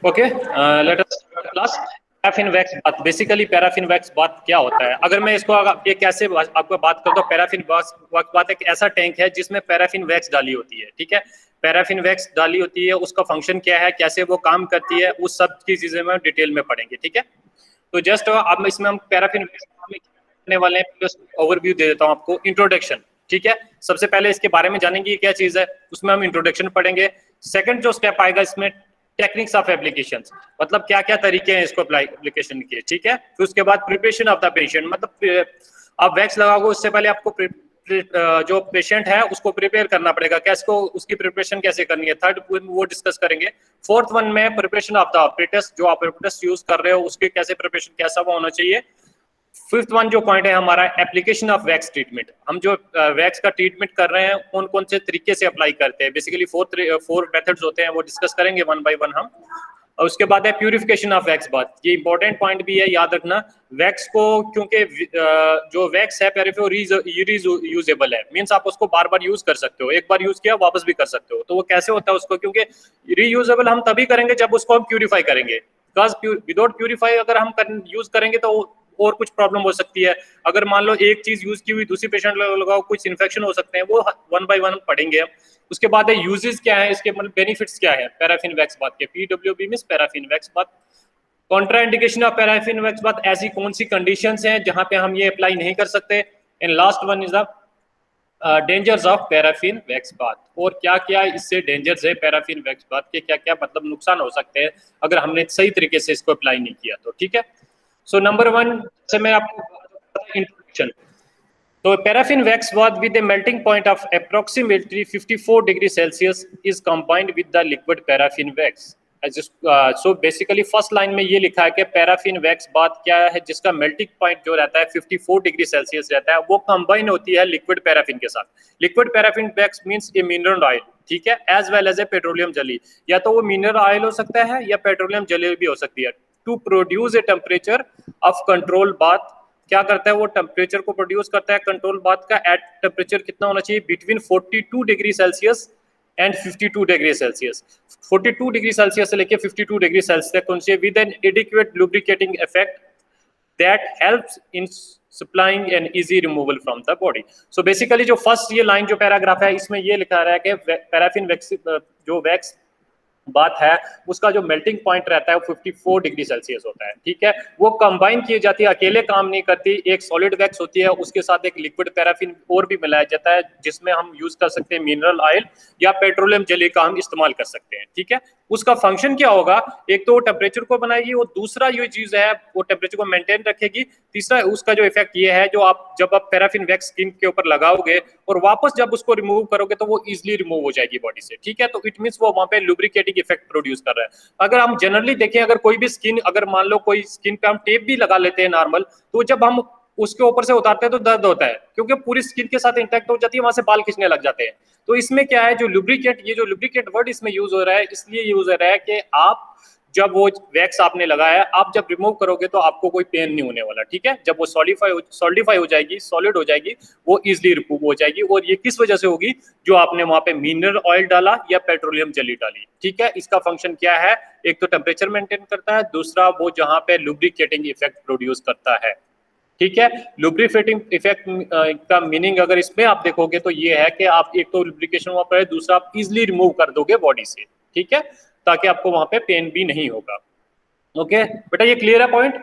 Okay, let us class. Paraffin wax बात, basically paraffin wax बात क्या होता है? अगर मैं इसको ये कैसे आपको बात करता हूँ, पैराफिन वैक्स बात एक ऐसा टैंक है जिसमें पैराफिन वैक्स डाली होती है, ठीक है। पैराफिन वैक्स डाली होती है, उसका फंक्शन क्या है, कैसे वो काम करती है, उस सब की चीजें में डिटेल में पढ़ेंगे, ठीक है। तो जस्ट अब इसमें हम पैराफिन वैक्स करने वाले हैं, ओवरव्यू दे देता हूँ आपको, इंट्रोडक्शन, ठीक है। सबसे पहले इसके बारे में जानेंगे क्या चीज है, उसमें हम इंट्रोडक्शन पढ़ेंगे। सेकंड जो स्टेप आएगा इसमें, टेक्निक्स ऑफ एप्लीकेशन, मतलब क्या क्या तरीके हैं इसको एप्लीकेशन के, ठीक है। फिर उसके बाद प्रिपरेशन ऑफ द पेशेंट, मतलब आप वैक्स लगाओगे उससे पहले आपको जो पेशेंट है उसको प्रिपेयर करना पड़ेगा, कैसे को उसकी प्रिपरेशन कैसे करनी है, थर्ड वो डिस्कस करेंगे। फोर्थ वन में प्रिपरेशन ऑफ द ऑपरेटर्स, जो ऑपरेटर्स यूज कर रहे हो उसके कैसे प्रिपरेशन कैसा वो होना चाहिए। फिफ्थ वन जो पॉइंट है हमारा, एप्लीकेशन ऑफ वैक्स ट्रीटमेंट, हम जो वैक्स का ट्रीटमेंट कर रहे हैं कौन कौन से तरीके से अप्लाई करते हैं, बेसिकली फोर मेथड्स होते हैं, वो डिस्कस करेंगे वन बाय वन हम। और उसके बाद है प्यूरिफिकेशन ऑफ वैक्स बात, ये इंपॉर्टेंट पॉइंट भी है, याद रखना। वैक्स को, क्योंकि जो वैक्स है यूजेबल है, मीन्स आप उसको बार बार यूज कर सकते हो, एक बार यूज किया वापस भी कर सकते हो। तो वो कैसे होता है उसको, क्योंकि रीयूजेबल हम तभी करेंगे जब उसको हम प्यूरिफाई करेंगे, बिकॉज विदाउट प्यूरिफाई अगर हम यूज करेंगे तो और कुछ प्रॉब्लम हो सकती है। अगर मान लो एक चीज यूज की हुई दूसरी पेशेंट लगाओ, कुछ इन्फेक्शन हो सकते हैं, वो वन बाय वन पढ़ेंगे हम। उसके बाद है यूजेस क्या है इसके, मतलब बेनिफिट्स क्या है पैराफिन वैक्स बात के, पीडब्ल्यूबी मींस पैराफिन वैक्स बात। कॉन्ट्राइंडिकेशन ऑफ पैराफिन वैक्स बात, ऐसी कौन सी कंडीशंस हैं जहां पे हम ये अप्लाई नहीं कर सकते। And last one is the dangers of paraffin wax बात, और क्या क्या इससे डेंजर्स है पैराफिन वैक्स बात के, क्या क्या मतलब नुकसान हो सकते हैं अगर हमने सही तरीके से इसको अप्लाई नहीं किया तो, ठीक है। सो नंबर वन से मैं आपको इंट्रोडक्शन, तो paraffin wax bath with A melting point of approximately 54 degree Celsius is combined with the liquid paraffin wax. So basically first line में ये लिखा है कि पैराफिन वैक्स बाथ क्या है, जिसका मेल्टिंग पॉइंट जो रहता है 54 डिग्री सेल्सियस रहता है, वो कंबाइन होती है लिक्विड पैराफिन के साथ। Liquid paraffin wax means a mineral oil, ठीक है, as well as a petroleum jelly, या तो वो मिनरल ऑयल हो सकता है या पेट्रोलियम जेली भी हो सकती है। To produce a temperature of control bath, क्या करता है वो टेम्परेचर को प्रोड्यूस करता है कंट्रोल बाथ का, एट टेम्परेचर कितना होना चाहिए, between 42 degree Celsius and 52 degree Celsius. 42 degree Celsius से लेके 52 डिग्री सेल्सियस तक होना चाहिए, with an adequate lubricating effect that helps in supplying an easy removal from the body. So basically जो फर्स्ट ये लाइन जो पैराग्राफ है इसमें ये लिखा रहा है कि पैराफिन वैक्स जो वैक्स बात है उसका जो मेल्टिंग पॉइंट रहता है वो 54 डिग्री सेल्सियस होता है, ठीक है। वो कंबाइन की जाती है, अकेले काम नहीं करती, एक सॉलिड वैक्स होती है उसके साथ एक लिक्विड पैराफिन और भी मिलाया जाता है, जिसमें हम यूज कर सकते हैं मिनरल ऑयल या पेट्रोलियम जेली का हम इस्तेमाल कर सकते हैं, ठीक है। उसका फंक्शन क्या होगा, एक तो टेम्परेचर को बनाएगी और दूसरा ये चीज है वो टेम्परेचर को मेंटेन रखेगी। तीसरा उसका जो इफेक्ट ये है, जो आप जब आप पैराफिन वैक्स स्किन के ऊपर लगाओगे और वापस जब उसको रिमूव करोगे तो वो इजिली रिमूव हो जाएगी बॉडी से, ठीक है। तो इट मींस वो वहां पे लुब्रिकेटिंग इफेक्ट प्रोड्यूस कर रहा है। अगर हम जनरली देखें, अगर कोई भी स्किन, अगर मान लो कोई स्किन पे हम टेप भी लगा लेते हैं नॉर्मल, तो जब हम उसके ऊपर से उतारते हैं तो दर्द होता है, क्योंकि पूरी स्किन के साथ इंटैक्ट हो जाती है, वहां से बाल खींचने लग जाते हैं। तो इसमें क्या है, जो लुब्रिकेट, ये जो लुब्रिकेट वर्ड इसमें यूज हो रहा है, इसलिए यूज हो रहा है कि आप जब वो वैक्स आपने लगाया, आप जब रिमूव करोगे तो आपको कोई पेन नहीं होने वाला, ठीक है। जब वो सॉलिडिफाई हो जाएगी, सॉलिड हो जाएगी, वो इजिली रिमूव हो जाएगी। और ये किस वजह से होगी, जो आपने वहां पे मिनरल ऑयल डाला या पेट्रोलियम जेली डाली, ठीक है। इसका फंक्शन क्या है, एक तो टेम्परेचर मेंटेन करता है, दूसरा वो जहां पे लुब्रिकेटिंग इफेक्ट प्रोड्यूस करता है, ठीक है। लुब्रिकेटिंग इफेक्ट का मीनिंग अगर इसमें आप देखोगे तो ये है कि आप एक तो लुब्रिकेशन वहां पर है, दूसरा आप इजिली रिमूव कर दोगे बॉडी से, ठीक है, ताकि आपको वहां पे पेन भी नहीं होगा। ओके बेटा, ये क्लियर है point?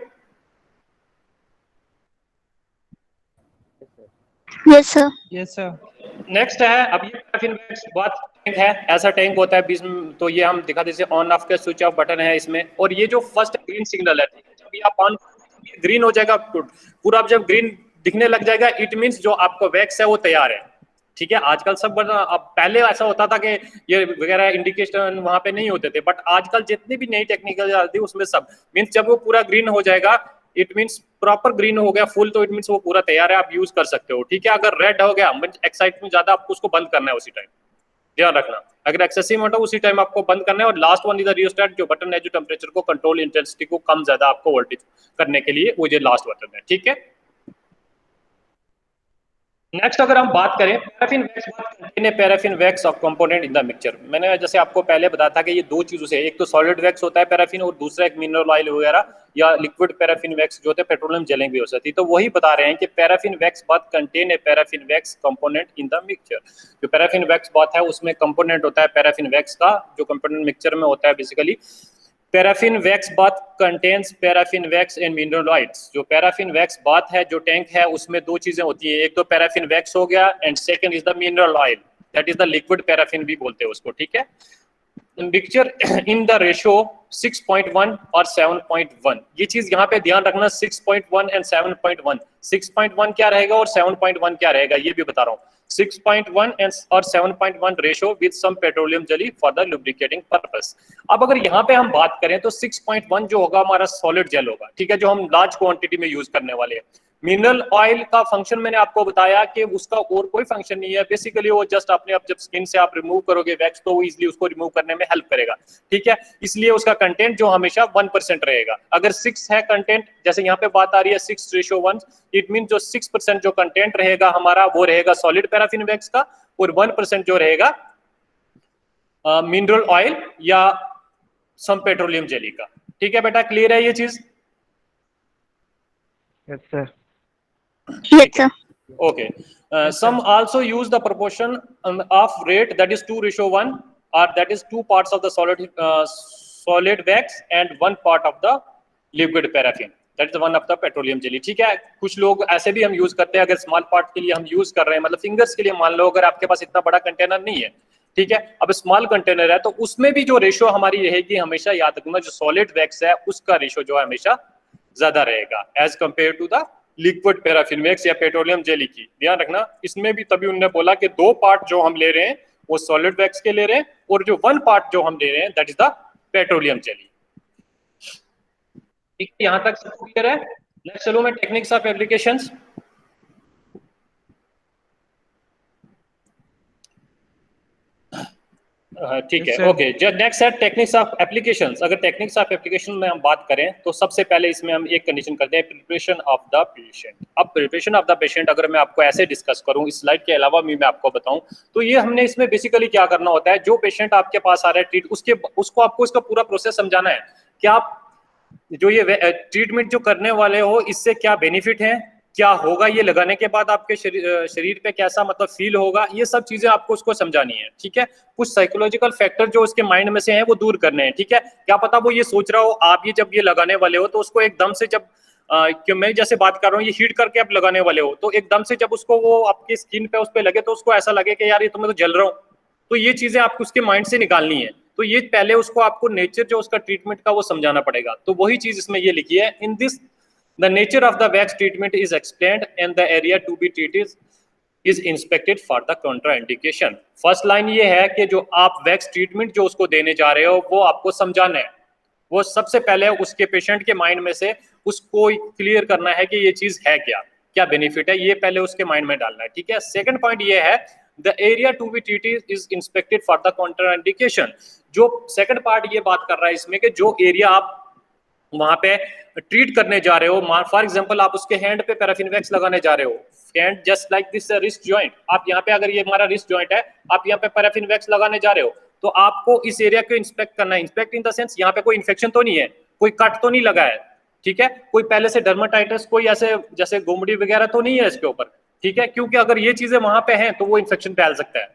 Yes sir. Yes sir. Next है, अब ये पैराफिन वैक्स बहुत टैंक है, ऐसा टैंक होता है बीच में, तो ये हम दिखा देते ऑन ऑफ का स्विच ऑफ बटन है इसमें, और ये जो फर्स्ट ग्रीन सिग्नल है, जब ये आप ऑन ग्रीन हो जाएगा पूरा, जब ग्रीन दिखने लग जाएगा इट मींस जो आपका वैक्स है वो तैयार है, ठीक है। आजकल सब अब पहले ऐसा होता था कि ये वगैरह इंडिकेशन वहां पे नहीं होते थे, बट आजकल जितनी भी नई टेक्निकल आती है उसमें सब मींस जब वो पूरा ग्रीन हो जाएगा, इट मींस प्रॉपर ग्रीन हो गया फुल, तो इट मींस वो पूरा तैयार है, आप यूज कर सकते हो, ठीक है। अगर रेड हो गया मींस एक्साइटमेंट ज्यादा, आपको उसको बंद करना है उसी टाइम, ध्यान रखना। अगर एक्सेसिव हो उसी टाइम आपको बंद करना है। और last one is the rheostat, जो बटन है जो टेम्परेचर को कंट्रोल, इंटेंसिटी को कम ज्यादा आपको वोल्टेज करने के लिए, वो ये लास्ट बटन है, ठीक है। नेक्स्ट अगर हम बात करें पैराफिन वैक्स बात कंटेन पैराफिन वैक्स और कंपोनेंट इन द मिक्सचर, मैंने जैसे आपको पहले बताया था कि ये दो चीजों से, एक तो सॉलिड वैक्स होता है पैराफिन और दूसरा एक मिनरल ऑयल वगैरह या लिक्विड पैराफिन वैक्स जो होते हैं पेट्रोलियम जेलिंग भी हो सकती है। तो वही बता रहे हैं कि पैराफिन वैक्स बात contain a paraffin wax component in the mixture. जो पैराफिन वैक्स बात है उसमें कंपोनेंट होता है पैराफिन वैक्स का जो कंपोनेंट मिक्सचर में होता है basically. Paraffin wax bath contains paraffin wax and mineral oils. जो पैराफिन वैक्स बाथ है जो टैंक है उसमें दो चीजें होती है, एक तो पैराफिन वैक्स हो गया and second is the mineral oil, that is the liquid paraffin भी बोलते हैं उसको, ठीक है। मिक्सचर इन द रेशियो 6.1 और 7.1, ये चीज यहाँ पे ध्यान रखना, 6.1 एंड 7.1। 6.1 क्या रहेगा और 7.1 क्या रहेगा ये भी बता रहा हूँ। 6.1 and और 7.1 ratio with some petroleum jelly for the lubricating purpose. अब अगर यहाँ पे हम बात करें तो 6.1 जो होगा हमारा सॉलिड जेल होगा, ठीक है, जो हम लार्ज क्वांटिटी में यूज करने वाले हैं। मिनरल ऑयल का फंक्शन मैंने आपको बताया कि उसका और कोई फंक्शन नहीं है, बेसिकली वो जस्ट अपने आप जब स्किन से आप रिमूव करोगे वैक्स तो वो इजीली उसको रिमूव करने में हेल्प करेगा, ठीक है। इसलिए उसका कंटेंट जो हमेशा 1% रहेगा। अगर 6 है कंटेंट, जैसे यहाँ पे बात आ रही है 6:1, इट मीन जो 6% जो कंटेंट रहेगा हमारा वो रहेगा सॉलिड पैराफिन वैक्स का और 1% जो रहेगा मिनरल ऑयल या सम पेट्रोलियम जेली का, ठीक है बेटा, क्लियर है ये चीज? Yes sir. Yes, sir. Okay. Some also use the proportion of rate that is 2:1, or that is 2 parts of the solid wax and 1 part of the liquid paraffin. That is one of the petroleum jelly. ठीक है, कुछ लोग ऐसे भी हम use करते हैं, अगर स्मॉल पार्ट के लिए हम यूज कर रहे हैं, मतलब फिंगर्स के लिए, मान लो अगर आपके पास इतना बड़ा कंटेनर नहीं है, ठीक है, अब स्मॉल कंटेनर है तो उसमें भी जो रेशो हमारी रहेगी हमेशा याद रखना, जो सॉलिड वैक्स है उसका रेशो जो है हमेशा ज्यादा रहेगा as compare to the liquid paraffin wax या पेट्रोलियम जेली की। ध्यान रखना, इसमें भी तभी उन्होंने बोला कि 2 पार्ट जो हम ले रहे हैं वो सॉलिड वैक्स के ले रहे हैं और जो 1 पार्ट जो हम ले रहे हैं that is the petroleum jelly. ठीक है, यहां तक सब क्लियर है? नेक्स्ट चलो मैं टेक्निक्स ऑफ एप्लीकेशंस। ठीक है, ओके। जो नेक्स्ट है टेक्निक्स ऑफ एप्लीकेशंस। अगर टेक्निक्स ऑफ एप्लीकेशन में हम बात करें तो सबसे पहले इसमें हम एक कंडीशन करते हैं, प्रिपरेशन ऑफ द पेशेंट। अब प्रिपरेशन ऑफ द पेशेंट अगर मैं आपको ऐसे डिस्कस करूं, इस स्लाइड के अलावा भी मैं आपको बताऊं, तो ये हमने इसमें बेसिकली क्या करना होता है, जो पेशेंट आपके पास आ रहा है उसको आपको इसका पूरा प्रोसेस समझाना है कि आप जो ये ट्रीटमेंट जो करने वाले हो इससे क्या बेनिफिट है, क्या होगा, ये लगाने के बाद आपके शरीर पे कैसा मतलब फील होगा, ये सब चीजें आपको उसको समझानी है, ठीक है। कुछ साइकोलॉजिकल फैक्टर जो उसके माइंड में से हैं वो दूर करने हैं, ठीक है। क्या पता वो ये सोच रहा हो आप ये जब ये लगाने वाले हो तो उसको एकदम से जब कि मैं जैसे बात कर रहा हूँ ये हीट करके आप लगाने वाले हो तो एकदम से जब उसको वो आपकी स्किन पे उस पे लगे तो उसको ऐसा लगे कि यार ये तो मैं तो जल रहा हूँ। तो ये चीजें आपको उसके माइंड से निकालनी है। तो ये पहले उसको आपको नेचर जो उसका ट्रीटमेंट का वो समझाना पड़ेगा। तो वही चीज इसमें ये लिखी है, in this the nature of the wax treatment is explained and the area to be treated is inspected for the contraindication। First line ये है कि जो आप वैक्स ट्रीटमेंट जो उसको देने जा रहे हो वो आपको समझाना है, वो सबसे पहले उसके पेशेंट के माइंड में से उसको क्लियर करना है कि ये चीज है क्या, क्या बेनिफिट है, ये पहले उसके माइंड में डालना है, ठीक है। सेकंड पॉइंट ये है, the area to be treated is inspected for the contraindication. जो सेकंड पार्ट ये बात कर रहा है इसमें कि जो एरिया आप वहां पे ट्रीट करने जा रहे हो, फॉर एग्जांपल आप उसके हैंड पे पैराफिन वैक्स लगाने जा रहे हो, hand just like this wrist joint, आप यहाँ पे अगर ये हमारा रिस्ट जॉइंट है आप यहाँ पे पैराफिन वैक्स लगाने जा रहे हो तो आपको इस एरिया को इंस्पेक्ट करना है। इंस्पेक्ट इन द सेंस यहाँ पे कोई इन्फेक्शन तो नहीं है, कोई कट तो नहीं लगा है, ठीक है, कोई पहले से डर्माटाइटिस कोई ऐसे जैसे गोमड़ी वगैरह तो नहीं है इसके ऊपर, ठीक है, क्योंकि अगर ये चीजें वहां पे हैं तो वो इन्फेक्शन फैल सकता है,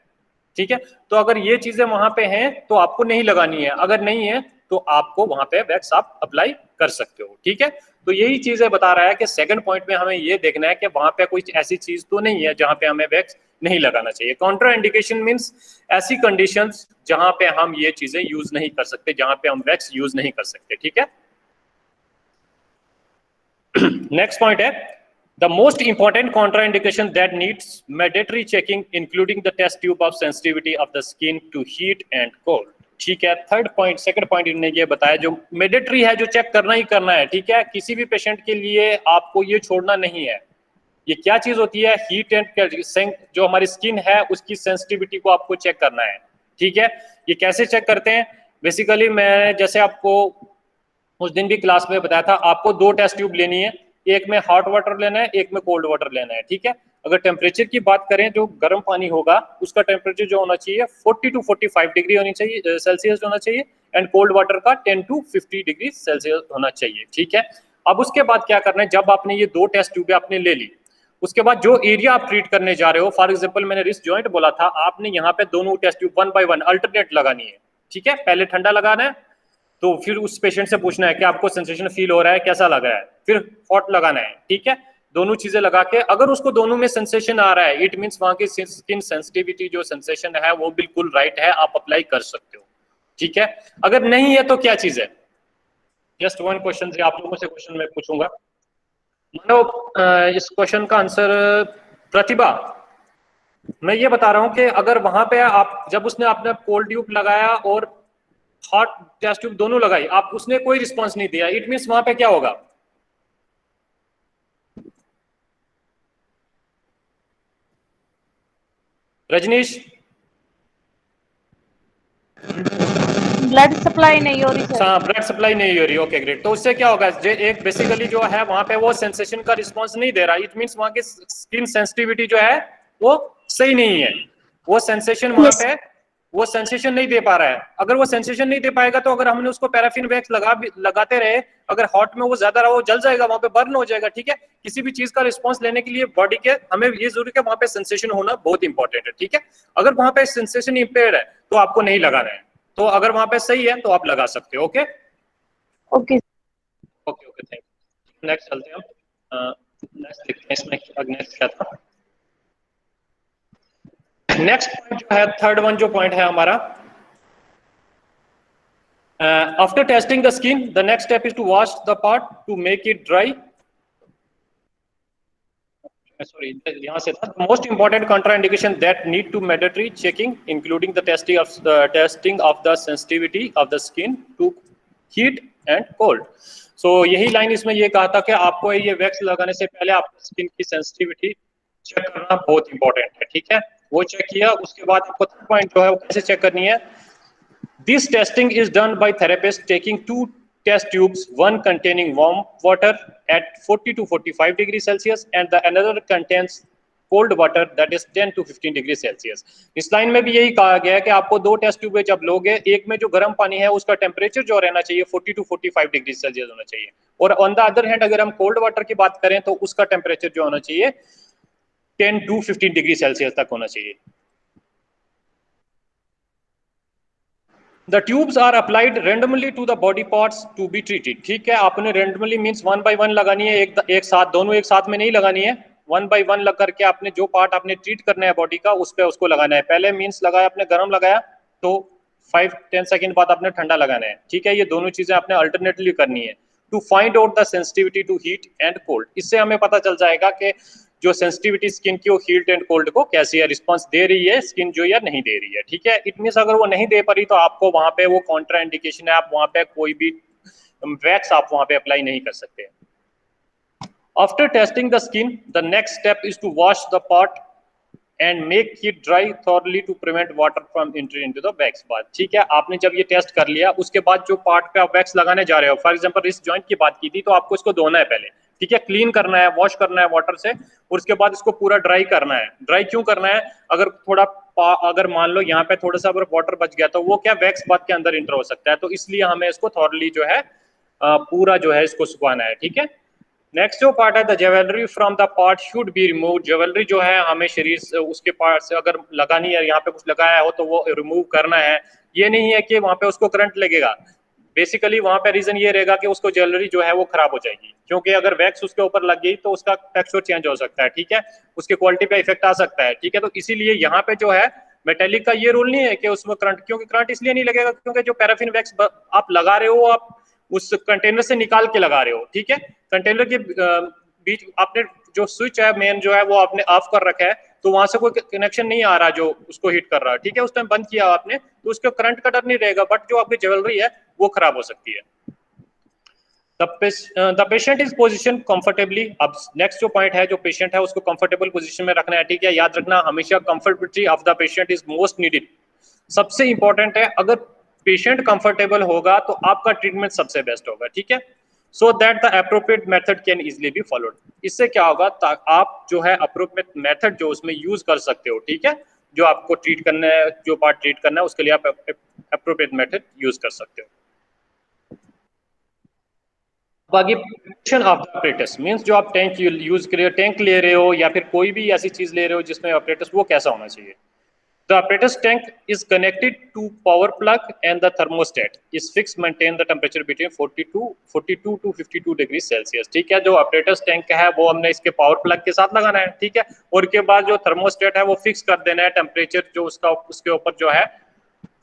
ठीक है। तो अगर ये चीजें वहां पे हैं तो आपको नहीं लगानी है, अगर नहीं है तो आपको वहां पे वैक्स आप अप्लाई कर सकते हो, ठीक है। तो यही चीजें बता रहा है कि सेकंड पॉइंट में हमें ये देखना है कि वहां पे कोई ऐसी चीज तो नहीं है जहां पे हमें वैक्स नहीं लगाना चाहिए। कॉन्ट्रा इंडिकेशन मीन्स ऐसी कंडीशंस जहां पे हम ये चीजें यूज नहीं कर सकते, जहां पे हम वैक्स यूज नहीं कर सकते, ठीक है। नेक्स्ट पॉइंट है, the most important contraindication that needs mandatory checking including the test tube of sensitivity of the skin to heat and cold। ठीक है, थर्ड पॉइंट, सेकंड पॉइंट इन्होंने ये बताया जो मैंडेटरी है, जो चेक करना ही करना है, ठीक है, किसी भी पेशेंट के लिए आपको ये छोड़ना नहीं है। ये क्या चीज होती है, हीट एंड जो हमारी स्किन है उसकी सेंसिटिविटी को आपको चेक करना है, ठीक है। ये कैसे चेक करते हैं, बेसिकली मैं जैसे आपको उस दिन भी क्लास में बताया था, आपको 2 टेस्ट ट्यूब लेनी है, एक में हॉट वाटर लेना है, एक में कोल्ड वाटर लेना है, ठीक है। अगर टेम्परेचर की बात करें, जो गर्म पानी होगा उसका टेम्परेचर जो होना चाहिए 40 to 45 डिग्री होनी चाहिए, सेल्सियस होना चाहिए, एंड कोल्ड वाटर का 10 to 50 डिग्री सेल्सियस होना चाहिए, ठीक है। अब उसके बाद क्या करना है, जब आपने ये 2 टेस्ट ट्यूबें आपने ले ली, उसके बाद जो एरिया आप ट्रीट करने जा रहे हो, फॉर एग्जांपल मैंने रिस्ट जॉइंट बोला था, आपने यहाँ पे दोनों टेस्ट ट्यूब 1 by 1 अल्टरनेट लगानी है, ठीक है। पहले ठंडा लगाना है, तो फिर उस पेशेंट से पूछना है कि आपको सेंसेशन फील हो रहा है, कैसा लग रहा है, फिर हॉट लगाना है, ठीक है। दोनों चीजें लगा के अगर उसको दोनों में सेंसेशन आ रहा है, इट मींस वहां की स्किन सेंसिटिविटी जो सेंसेशन है वो बिल्कुल राइट है, आप अप्लाई कर सकते हो, ठीक है। अगर नहीं है तो क्या चीज है, जस्ट वन क्वेश्चन से आप लोगों से क्वेश्चन मैं पूछूंगा। मानो इस क्वेश्चन का आंसर प्रतिभा, मैं ये बता रहा हूं कि अगर वहां पे आप जब उसने आपने कोल्ड ट्यूब लगाया और हॉट टेस्ट ट्यूब दोनों लगाई, आप उसने कोई रिस्पांस नहीं दिया, इट मींस वहां पे क्या होगा। रजनीश, ब्लड सप्लाई नहीं हो रही सर। हाँ, ब्लड सप्लाई नहीं हो रही, ओके ग्रेट। तो उससे क्या होगा, जो एक बेसिकली जो है वहां पे वो सेंसेशन का रिस्पांस नहीं दे रहा, इट मींस वहां की स्किन सेंसिटिविटी जो है वो सही नहीं है, वो सेंसेशन वहां Yes. पे वो सेंसेशन नहीं दे पा रहा है। अगर वो सेंसेशन नहीं दे पाएगा तो अगर हमने उसको पैराफिन वैक्स लगाते रहे, अगर हॉट में वो ज्यादा रहा, वो जल जाएगा, वहां पे बर्न हो जाएगा, ठीक है। किसी भी चीज का रिस्पांस लेने के लिए बॉडी के हमें ये जरूरी है वहां पे सेंसेशन होना बहुत इंपॉर्टेंट है, ठीक है। अगर वहां पे सेंसेशन इंपेयर्ड है तो आपको नहीं लगाना है, तो अगर वहां पे सही है तो आप लगा सकते हो, okay okay okay okay, thank you. Next चलते हैं हम, नेक्स्ट देखते हैं इसमें नेक्स्ट क्या था। नेक्स्ट पॉइंट जो है, थर्ड वन जो पॉइंट है हमारा, after testing the skin the next step is to wash the part to make it dry. Sorry, यहाँ से था, most important contraindication that need to mandatory checking including the testing of the sensitivity of the skin to heat and cold। so यही line इसमें ये कहा था कि आपको ये वैक्स लगाने से पहले आपको स्किन की सेंसिटिविटी चेक करना बहुत इंपॉर्टेंट है, ठीक है। वो चेक किया, उसके बाद आपको थर्ड पॉइंट जो है वो कैसे चेक करनी है। This testing is done by therapist taking 2 test tubes, one containing warm water at 40 to 45 degrees Celsius and the another contains cold water that is 10 to 15 degrees Celsius। इस line में भी यही कहा गया है कि आपको 2 टेस्ट ट्यूबें जब लोगे, एक में जो गर्म पानी है उसका टेम्परेचर जो रहना चाहिए 40 to 45 डिग्री सेल्सियस होना चाहिए, और ऑन द अदर हैंड अगर हम कोल्ड वाटर की बात करें तो उसका टेम्परेचर जो होना चाहिए 10 to 15 डिग्री सेल्सियस तक होना चाहिए। The tubes are applied randomly to the body parts to be treated। ठीक है, आपने randomly means 1 by 1 लगानी है, एक साथ, दोनों एक साथ में नहीं लगानी है, 1 by 1 लग करके आपने जो पार्ट आपने ट्रीट करना है बॉडी का उस पे उसको लगाना है। पहले मीन्स लगाया आपने गर्म लगाया तो 5-10 सेकंड बाद आपने ठंडा लगाना है, ठीक है। ये दोनों चीजें आपने अल्टरनेटली करनी है to find out the sensitivity to heat and cold. इससे हमें पता चल जाएगा कि जो सेंसिटिविटी स्किन की वो हीट एंड कोल्ड को कैसी है, रिस्पांस दे रही है स्किन जो या नहीं दे रही है, ठीक है। इट मींस अगर वो नहीं दे पा रही तो आपको वहां पे वो कॉन्ट्रा इंडिकेशन है, आप वहां पे कोई भी वैक्स आप वहां पे अप्लाई नहीं कर सकते। After testing the skin the next step is to wash the part and make it dry thoroughly to prevent water from entry into the wax part. ठीक है, आपने जब ये टेस्ट कर लिया उसके बाद जो पार्ट पे आप वैक्स लगाने जा रहे हो, फॉर एग्जांपल रिस्ट जॉइंट की बात की थी, तो आपको इसको धोना है पहले, ठीक है, क्लीन करना है, वॉश करना है वाटर से, और उसके बाद इसको पूरा ड्राई करना है। ड्राई क्यों करना है, अगर थोड़ा अगर मान लो यहाँ पे थोड़ा सा अगर वाटर बच गया तो वो क्या वैक्स बात के अंदर इंटर हो सकता है, तो इसलिए हमें इसको थॉरली जो है पूरा जो है इसको सुखाना है, ठीक है। नेक्स्ट जो पार्ट है, the jewellery from the part should be remove. Jewellery जो है हमें शरीर से उसके पार्ट से अगर लगानी है, यहाँ पे कुछ लगाया हो तो वो रिमूव करना है। ये नहीं है कि वहाँ पे उसको करंट लगेगा, बेसिकली वहाँ पे रीजन ये रहेगा कि उसको ज्वेलरी जो है वो खराब हो जाएगी, क्योंकि अगर वैक्स उसके ऊपर लग गई तो उसका टेक्सचर चेंज हो सकता है, ठीक है, उसकी क्वालिटी पे इफेक्ट आ सकता है, ठीक है। तो इसीलिए यहाँ पे जो है मेटेलिक का ये रूल नहीं है कि उसमें करंट, क्योंकि करंट इसलिए नहीं लगेगा क्योंकि जो पैराफिन वैक्स आप लगा रहे हो आप उस कंटेनर से निकाल के लगा रहे हो, ठीक है। कंटेनर के बीच आपने जो स्विच है मेन जो है वो आपने ऑफ कर रखा है, तो वहां से कोई कनेक्शन नहीं आ रहा जो उसको हीट कर रहा है, ठीक है। उस टाइम बंद किया आपने तो उसका करंट का डर नहीं रहेगा, बट जो आपकी ज्वेलरी है वो खराब हो सकती है। The patient is position comfortably. अब नेक्स्ट जो पॉइंट है, जो पेशेंट है उसको कंफर्टेबल पोजीशन में रखना है, ठीक है। याद रखना हमेशा comfortability of the patient is most needed, सबसे इंपॉर्टेंट है। अगर पेशेंट कंफर्टेबल होगा तो आपका ट्रीटमेंट सबसे बेस्ट होगा, ठीक है। so that the appropriate method can easily be followed। इससे क्या होगा, आप जो है appropriate method जो उसमें यूज कर सकते हो, ठीक है, जो आपको ट्रीट करना है, जो पार्ट ट्रीट करना है उसके लिए आप appropriate method यूज कर सकते हो। बाकी preparation of the apparatus means जो आप टैंक यूज कर रहे हो, टैंक ले रहे हो या फिर कोई भी ऐसी चीज ले रहे हो जिसमें apparatus, वो कैसा होना चाहिए। The apparatus tank is connected to power plug and the thermostat is fixed, maintain the temperature between 42 to 52 degree Celsius. ठीक है, जो apparatus tank है वो हमने इसके पावर प्लग के साथ लगाना है, ठीक है, और के बाद जो थर्मोस्टेट है वो फिक्स कर देना है टेम्परेचर जो उसका उसके ऊपर जो है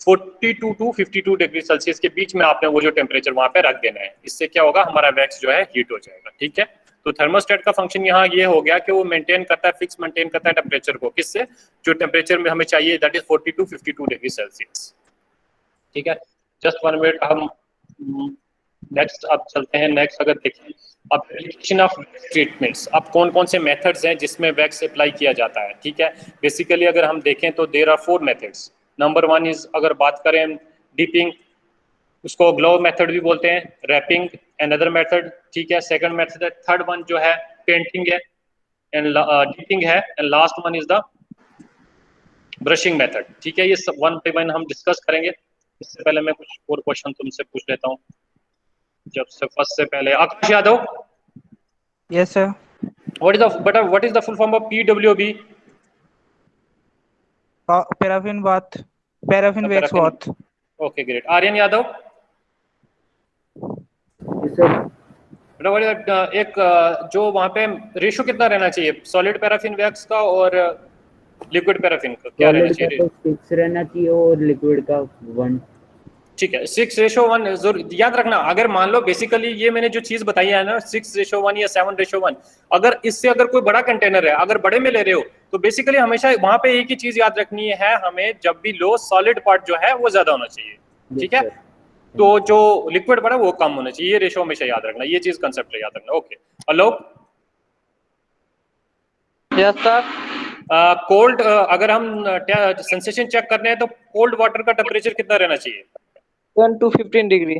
42 टू 52 डिग्री सेल्सियस के बीच में आपने वो जो टेम्परेचर वहां पे रख देना है। इससे क्या होगा, हमारा वैक्स जो है हीट हो जाएगा। ठीक है, तो थर्मोस्टेट का फंक्शन यहाँ ये हो गया कि वो मेंटेन करता है, फिक्स मेंटेन करता है टेम्परेचर को, किससे, जो टेम्परेचर में हमें चाहिए, that is 42 to 52 degree Celsius. ठीक है, जस्ट 1 मिनट, हम नेक्स्ट अब चलते हैं। नेक्स्ट अगर देखें अब एप्लीकेशन ऑफ ट्रीटमेंट्स, अब कौन कौन से मेथड्स हैं जिसमें वैक्स अप्लाई किया जाता है। ठीक है, बेसिकली अगर हम देखें तो there are 4 methods. Number 1 is, अगर बात करें डिपिंग, उसको ग्लोव मेथड भी बोलते हैं, रैपिंग अनदर मेथड। ठीक है, सेकंड मेथड है, थर्ड वन जो है पेंटिंग है एंड डिपिंग है, and last one is the brushing method. ठीक है, ये सब 1 बाय 1 हम डिस्कस करेंगे। इससे पहले मैं कुछ और क्वेश्चन तुमसे पूछ लेता हूँ। जब से फर्स्ट से पहले Akash Yadav, yes sir, what is the full form of PWB? Paraffin bath, paraffin wax bath. Okay great. Aryan Yadav, बेटा एक जो वहाँ पे रेशो कितना रहना चाहिए सॉलिड पैराफिन वैक्स का और लिक्विड पैराफिन का, क्या रहना चाहिए? 6 रहना चाहिए और लिक्विड का 1। ठीक है, 6:1 जरूर याद रखना। अगर मान लो बेसिकली ये मैंने जो चीज बताई है ना 6:1 या 7:1, अगर इससे अगर कोई बड़ा कंटेनर है, अगर बड़े में ले रहे हो तो बेसिकली हमेशा वहां पे एक ही चीज याद रखनी है, हमें जब भी लो सॉलिड पार्ट जो है वो ज्यादा होना चाहिए। ठीक है, तो जो लिक्विड पार्ट है वो कम होना चाहिए, ये रेशो हमेशा याद रखना, ये चीज कंसेप्ट है याद रखना। Okay, Alok. Yes sir. Cold, अगर हम सेंसेशन चेक करने हैं तो कोल्ड वाटर का टेम्परेचर कितना रहना चाहिए? 1 to 15 degree.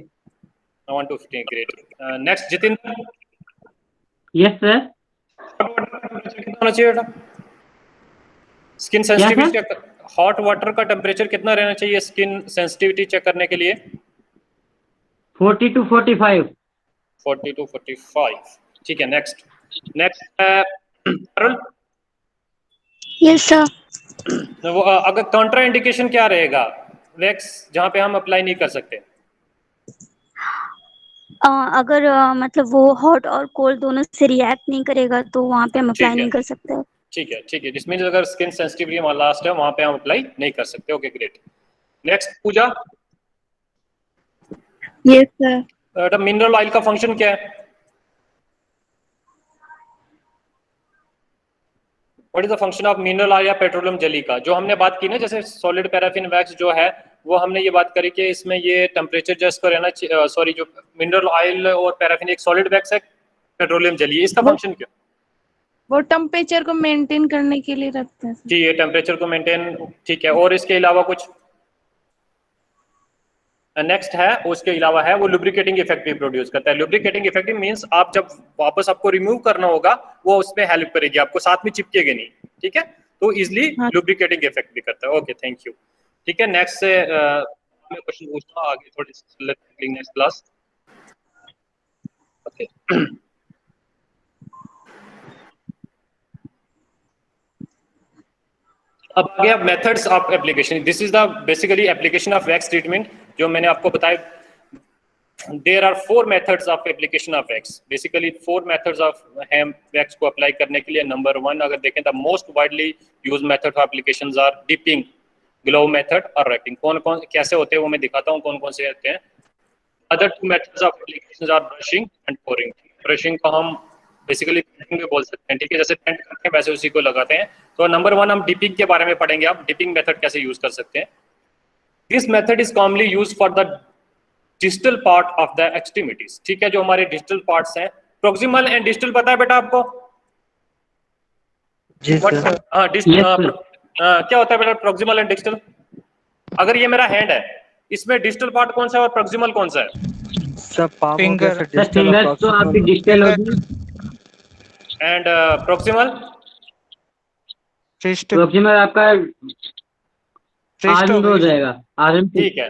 1 to 15, great. Next Jitin. Yes sir. कितना होना चाहिए बेटा? Skin sensitivity check, hot water का टेम्परेचर कितना रहना चाहिए स्किन सेंसिटिविटी चेक करने के लिए? 40 to 45। 40 to 45। ठीक है, नेक्स्ट अरुण। Yes sir. वो अगर काउंटर इंडिकेशन क्या रहेगा वैक्स जहाँ पे हम अप्लाई नहीं कर सकते? अगर मतलब वो हॉट और कोल्ड दोनों से रिएक्ट नहीं करेगा तो वहाँ पे हम अप्लाई नहीं कर सकते। ठीक है, जिसमें अगर स्किन सेंसिटिविटी हमारा लास्ट है वहाँ पे हम अप्लाई नहीं कर सकते। Okay great. Next Pooja. Yes sir. Mineral oil का फंक्शन क्या है? What is the function of mineral oil या पेट्रोलियम जेली का? जो हमने बात की ना, जैसे सॉलिड पैराफिन वैक्स जो है वो हमने ये बात करी कि इसमें ये टेम्परेचर जस्ट को रहना चाहिए, सॉरी, जो मिनरल ऑयल और पैराफिन एक सॉलिड वैक्स है, पेट्रोलियम जेली, इसका फंक्शन क्या? वो टेम्परेचर को मेंटेन करने के लिए रखते हैं जी, ये टेम्परेचर को मेंटेन। ठीक है, और इसके अलावा कुछ नेक्स्ट है, उसके अलावा है वो लुब्रिकेटिंग इफेक्ट भी प्रोड्यूस करता है। लुब्रिकेटिंग इफेक्ट मींस आप जब वापस आपको रिमूव करना होगा वो उसमें हेल्प करेगी, आपको साथ में चिपकेगी नहीं। ठीक है, तो इजिली लुब्रिकेटिंग इफेक्ट भी करता है। Okay, thank you. ठीक है, नेक्स्ट से मैं क्वेश्चन पूछता हूँ आगे थोड़ी नेक्स्ट क्लास। ओके, अब आ गया methods of application. This is the basically application of wax treatment जो मैंने आपको बताया। There are 4 methods of application of wax. Basically 4 methods of हैम वैक्स को अप्लाई करने के लिए। नंबर 1 अगर देखें the most widely use method of applications are dipping, glove method और रैपिंग। कौन कौन कैसे होते हैं वो मैं दिखाता हूँ कौन कौन से होते हैं। Other 2 methods of applications are brushing and pouring. Brushing को हम बेसिकली पेंटिंग में बोल सकते हैं। ठीक है, जैसे पेंट करते हैं वैसे उसी को लगाते हैं। तो नंबर 1 हम डिपिंग के बारे में पढ़ेंगे। आप डिपिंग मेथड कैसे यूज कर सकते हैं। This method is commonly use for the digital part of the extremities. ठीक है, जो हमारे डिजिटल पार्ट्स हैं, प्रोक्सिमल एंड डिजिटल पता है बेटा आपको? जी सर। हाँ, क्या होता है बेटा प्रोक्सिमल एंड डिजिटल? अगर ये मेरा हैंड है, इसमें डिजिटल पार्ट कौन सा है और प्रोक्सिमल कौन सा है? Sir palm Finger. कैसे सर डिजिटल फिंगर्स तो आपकी डिजिटल होगी, एंड प्रोक्सिमल Wrist. प्रोक्सिमल आपका Wrist हो आर्म हो गई. जाएगा, आर्म की। ठीक है,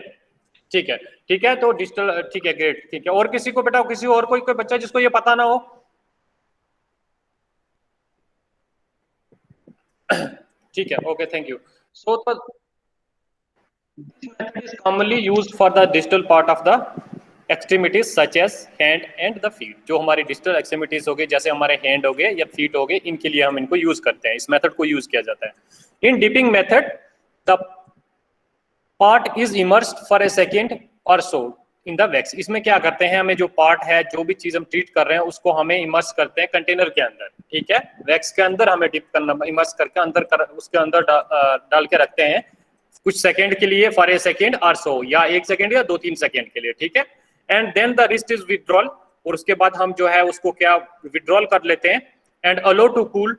ठीक है, ठीक है। तो डिजिटल, ठीक है, ग्रेट, ठीक है। और किसी को बेटा, किसी और कोई बच्चा जिसको ये पता ना हो? ठीक है, okay, thank you. So this method is commonly used for the distal part of the extremities such as hand and the feet। जो हमारी distal extremities हो गए, जैसे हमारे hand हो गए या feet हो गए, इनके लिए हम इनको यूज करते हैं, इस मेथड को यूज किया जाता है। In dipping method the part is immersed for a second और सो इन द वैक्स। इसमें क्या करते हैं, हमें जो पार्ट है, जो भी चीज हम ट्रीट कर रहे हैं, उसको हमें इमर्स करते हैं कंटेनर के अंदर, ठीक है, वैक्स के अंदर हमें डिप करना, इमर्स करके उसके अंदर डाल के रखते हैं कुछ सेकंड के लिए, फॉर ए सेकंड और सो, या 1 सेकंड या 2-3 सेकंड के लिए, ठीक है। And then the rest is withdrawal, और उसके बाद हम जो है उसको क्या विड्रॉल कर लेते हैं, and allow to cool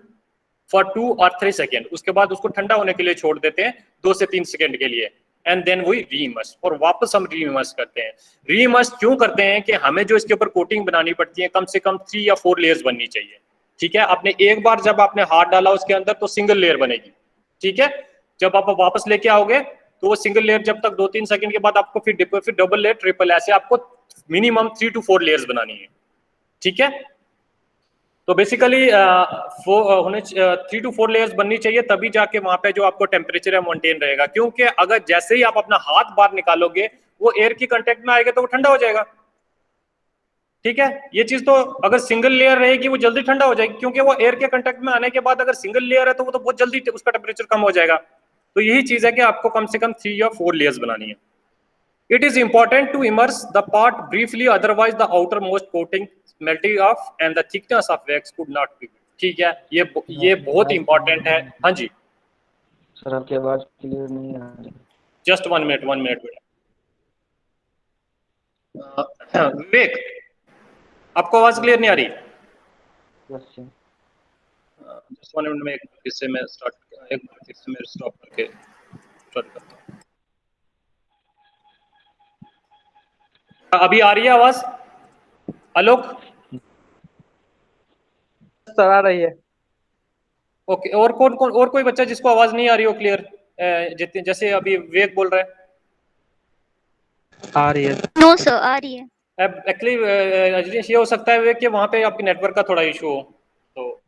for 2 और 3 सेकंड। उसके बाद उसको ठंडा होने के लिए छोड़ देते हैं 2 से 3 सेकंड के लिए, एंड देन वही रीइमर्स, और वापस हम रीइमर्स करते हैं। रीइमर्स क्यों करते हैं कि हमें जो इसके ऊपर कोटिंग बनानी पड़ती है, कम से कम 3 या 4 लेयर्स बननी चाहिए, ठीक है। आपने एक बार जब आपने हाथ डाला उसके अंदर तो सिंगल लेयर बनेगी, ठीक है। जब आप वापस लेके आओगे तो वो सिंगल लेयर, जब तक 2-3 सेकंड के बाद आपको फिर डबल लेयर, ट्रिपल, ऐसे आपको मिनिमम 3 to 4 लेयर्स बनानी है, ठीक है। तो बेसिकली 3 to 4 लेयर्स बननी चाहिए, तभी जाके वहां पे जो आपको टेम्परेचर है मेंटेन रहेगा। क्योंकि अगर जैसे ही आप अपना हाथ बाहर निकालोगे, वो एयर की कांटेक्ट में आएगा तो वो ठंडा हो जाएगा, ठीक है। ये चीज तो अगर सिंगल लेयर रहेगी वो जल्दी ठंडा हो जाएगी, क्योंकि वो एयर के कांटेक्ट में आने के बाद अगर सिंगल लेयर है तो वो तो बहुत जल्दी उसका टेम्परेचर कम हो जाएगा। तो यही चीज है कि आपको कम से कम 3 या 4 लेयर्स बनानी है। It is important to immerse the part briefly, otherwise the outermost coating melting off and the thickness of wax could not be। ठीक है, ये बहुत इंपॉर्टेंट है। हाँ जी सर, आपकी आवाज क्लियर नहीं आ रही। जस्ट 1 मिनट बेटा। विवेक, आपको आवाज क्लियर नहीं आ रही? Yes sir. जस्ट 1 मिनट में इससे मैं स्टॉप करके स्टार्ट करता हूँ। अभी आ रही है आवाज आलोक? सर आ रही है। ओके, और और कोई बच्चा जिसको आवाज नहीं आ रही हो क्लियर, जैसे अभी विवेक बोल रहा है? आ रही है। नो सर, आ रही है। एक्चुअली ये हो सकता है विवेक कि वहाँ पे आपकी नेटवर्क का थोड़ा इशू हो, तो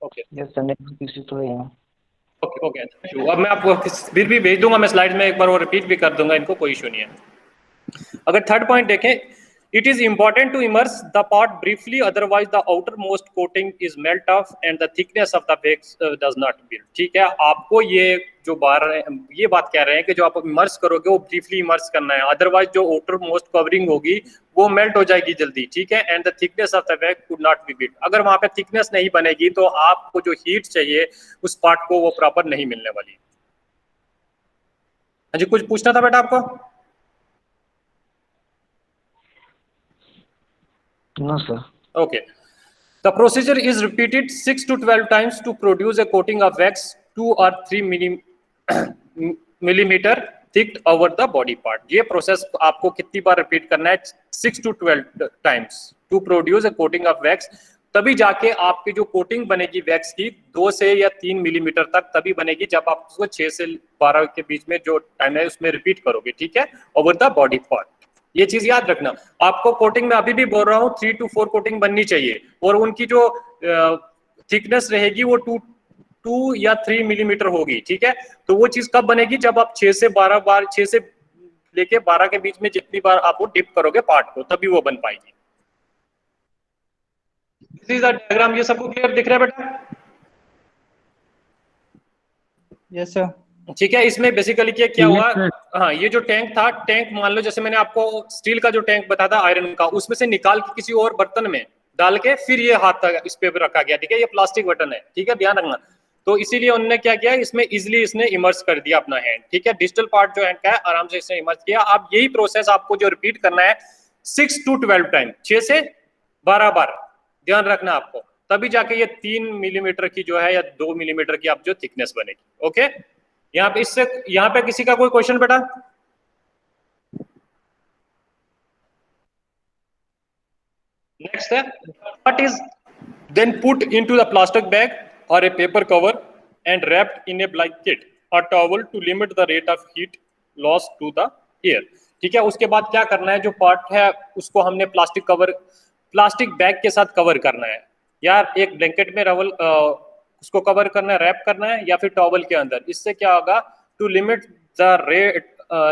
okay yes sir, network issue तो है यहाँ। ओके। अब मैं आपको फिर भी भेज दूंगा, मैं स्लाइड में एक बार और रिपीट भी कर दूंगा, इनको कोई इशू नहीं है। अगर थर्ड पॉइंट देखें, it is important to immerse the part briefly, otherwise the outermost coating is melt off and the thickness of the wax does not build. ठीक है, आपको ये जो ये बात कह रहे हैं कि जो आप इमर्स करोगे वो ब्रीफली इमर्स करना है, अदरवाइज जो आउटर मोस्ट कवरिंग होगी वो मेल्ट हो जाएगी जल्दी, ठीक है। And the thickness of the wax could not be build, अगर वहां पे थिकनेस नहीं बनेगी तो आपको जो हीट चाहिए उस पार्ट को वो प्रॉपर नहीं मिलने वाली। हाँ जी, कुछ पूछना था बेटा आपको? No sir. Okay. The procedure is repeated 6 to 12 times to produce a coating of wax 2 or 3 millimeter thick over the body part। ये प्रोसेस आपको कितनी बार रिपीट करना है? 6 to 12 times to produce a coating of wax। तभी जाके आपकी जो coating बनेगी वैक्स की 2 से या 3 मिलीमीटर तक तभी बनेगी जब आप उसको 6 से 12 के बीच में जो टाइम है उसमें रिपीट करोगे, ठीक है, ओवर द बॉडी पार्ट। ये चीज याद रखना। आपको कोटिंग में अभी भी बोल रहा हूँ 3 to 4 कोटिंग बननी चाहिए, और उनकी जो थिकनेस रहेगी वो 2 या 3 मिलीमीटर होगी, ठीक है। तो वो चीज कब बनेगी? जब आप 6 से 12 बार, 6 से लेके 12 के बीच में जितनी बार आप वो डिप करोगे पार्ट को, तभी वो बन पाएगी। This is the diagram. ये सबको क्लियर दिख रहा है बेटा? Yes sir. ठीक है, इसमें बेसिकली क्या हुआ, हाँ, ये जो टैंक था, टैंक मान लो जैसे मैंने आपको स्टील का जो टैंक बताया था आयरन का, उसमें से निकाल के किसी और बर्तन में डाल के फिर ये हाथ इस पे रखा गया, ठीक है। ये प्लास्टिक बटन है, ठीक है, ध्यान रखना। तो इसीलिए उन्होंने क्या किया, इसमें इजिली इसने इमर्स कर दिया अपना हैंड, ठीक है। डिजिटल पार्ट जो हैंड का है आराम से इसने इमर्स किया। अब यही प्रोसेस आपको जो रिपीट करना है 6 to 12 टाइम, 6 से 12 बार, ध्यान रखना आपको, तभी जाके ये 3 मिलीमीटर की जो है या 2 मिलीमीटर की आप जो थिकनेस बनेगी। ओके, यहाँ पे इससे यहाँ पे किसी का कोई क्वेश्चन बेटा? नेक्स्ट है what is then put into the plastic bag or a paper cover and wrapped in a blanket or towel to limit the rate of heat loss to the air। ठीक है, उसके बाद क्या करना है, जो पार्ट है उसको हमने प्लास्टिक बैग के साथ कवर करना है, यार एक ब्लैंकेट में रवल उसको कवर करना है, रैप करना है, या फिर टॉवल के अंदर। इससे क्या होगा, to limit the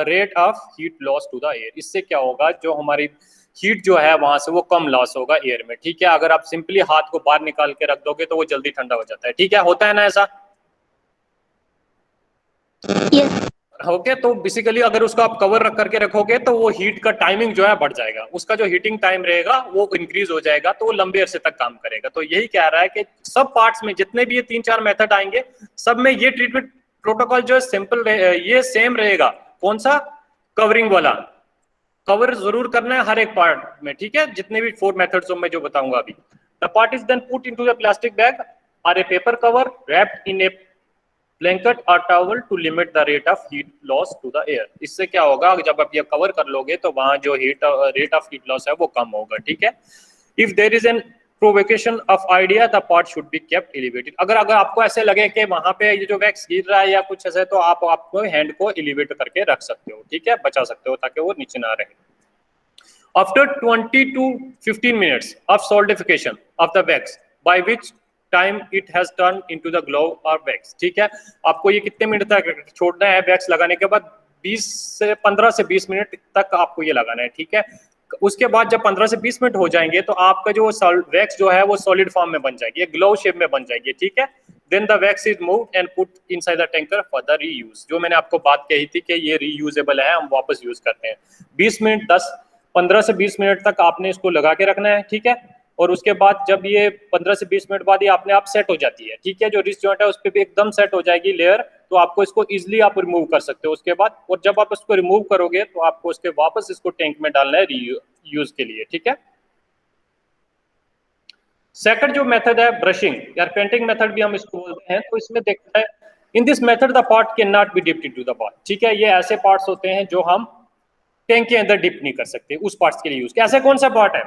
rate of heat loss to the air. इससे क्या होगा, जो हमारी हीट जो है वहां से वो कम लॉस होगा एयर में। ठीक है, अगर आप सिंपली हाथ को बाहर निकाल के रख दोगे तो वो जल्दी ठंडा हो जाता है। ठीक है, होता है ना ऐसा? यस। ओके, तो बेसिकली अगर उसको आप कवर रख करके रखोगे तो वो हीट का टाइमिंग जो है बढ़ जाएगा, उसका जो हीटिंग टाइम रहेगा वो इंक्रीज हो जाएगा, तो वो लंबे अरसे तक काम करेगा। तो यही कह रहा है कि सब पार्ट्स में जितने भी ये 3-4 मेथड आएंगे, सब में ये ट्रीटमेंट प्रोटोकॉल जो है सिंपल ये सेम रहेगा। कौन सा? कवरिंग वाला। कवर जरूर करना है हर एक पार्ट में। ठीक है, जितने भी 4 मेथड्स मैं जो बताऊंगा अभी। The part is then put into the plastic bag और a paper cover wrapped in a blanket और towel to limit the rate of heat loss to the air. इससे क्या होगा, जब आप ये कवर कर लोगे तो वहां जो रेट ऑफ हीट लॉस है वो कम होगा। ठीक है, if there is an provocation of idea the part should be kept elevated. अगर आपको ऐसे लगे कि वहां पे ये जो वैक्स गिर रहा है या कुछ ऐसे, तो आप आपको हैंड को एलिवेट करके रख सकते हो। ठीक है, बचा सकते हो ताकि वो नीचे ना रहे। After 20 to 15 minutes of solidification of the wax, by which time it has turn into the glow और वैक्स। ठीक है, आपको ये कितने मिनट तक छोड़ना है वैक्स लगाने के बाद? 15 से 20 मिनट तक आपको ये लगाना है। ठीक है, उसके बाद जब 15 से 20 मिनट हो जाएंगे तो आपका जो वैक्स जो है वो सॉलिड फॉर्म में बन जाएगी, ग्लो शेप में बन जाएगी। ठीक है, then the wax is moved and put inside the tanker for the reuse. जो मैंने आपको बात कही थी कि ये रीयूजेबल है, हम वापस यूज करते हैं। 15 से 20 मिनट तक आपने इसको लगा के रखना है। ठीक है, और उसके बाद जब ये 15 से 20 मिनट बाद ये अपने आप सेट हो जाती है। ठीक है, जो रिस्ट जॉइंट है उस पर भी एकदम सेट हो जाएगी लेयर, तो आपको इसको इजीली आप रिमूव कर सकते हो उसके बाद। और जब आप इसको रिमूव करोगे तो आपको उसके वापस इसको टैंक में डालना है रीयूज के लिए। ठीक है, सेकंड जो मेथड है ब्रशिंग या पेंटिंग मेथड भी हम इसको बोलते हैं। तो इसमें देखते हैं, इन this method the part can not be dipped into the part. ठीक है, ये ऐसे पार्ट्स होते हैं जो हम टैंक के अंदर डिप नहीं कर सकते, उस पार्ट्स के लिए यूज। कैसे, कौन सा पार्ट है?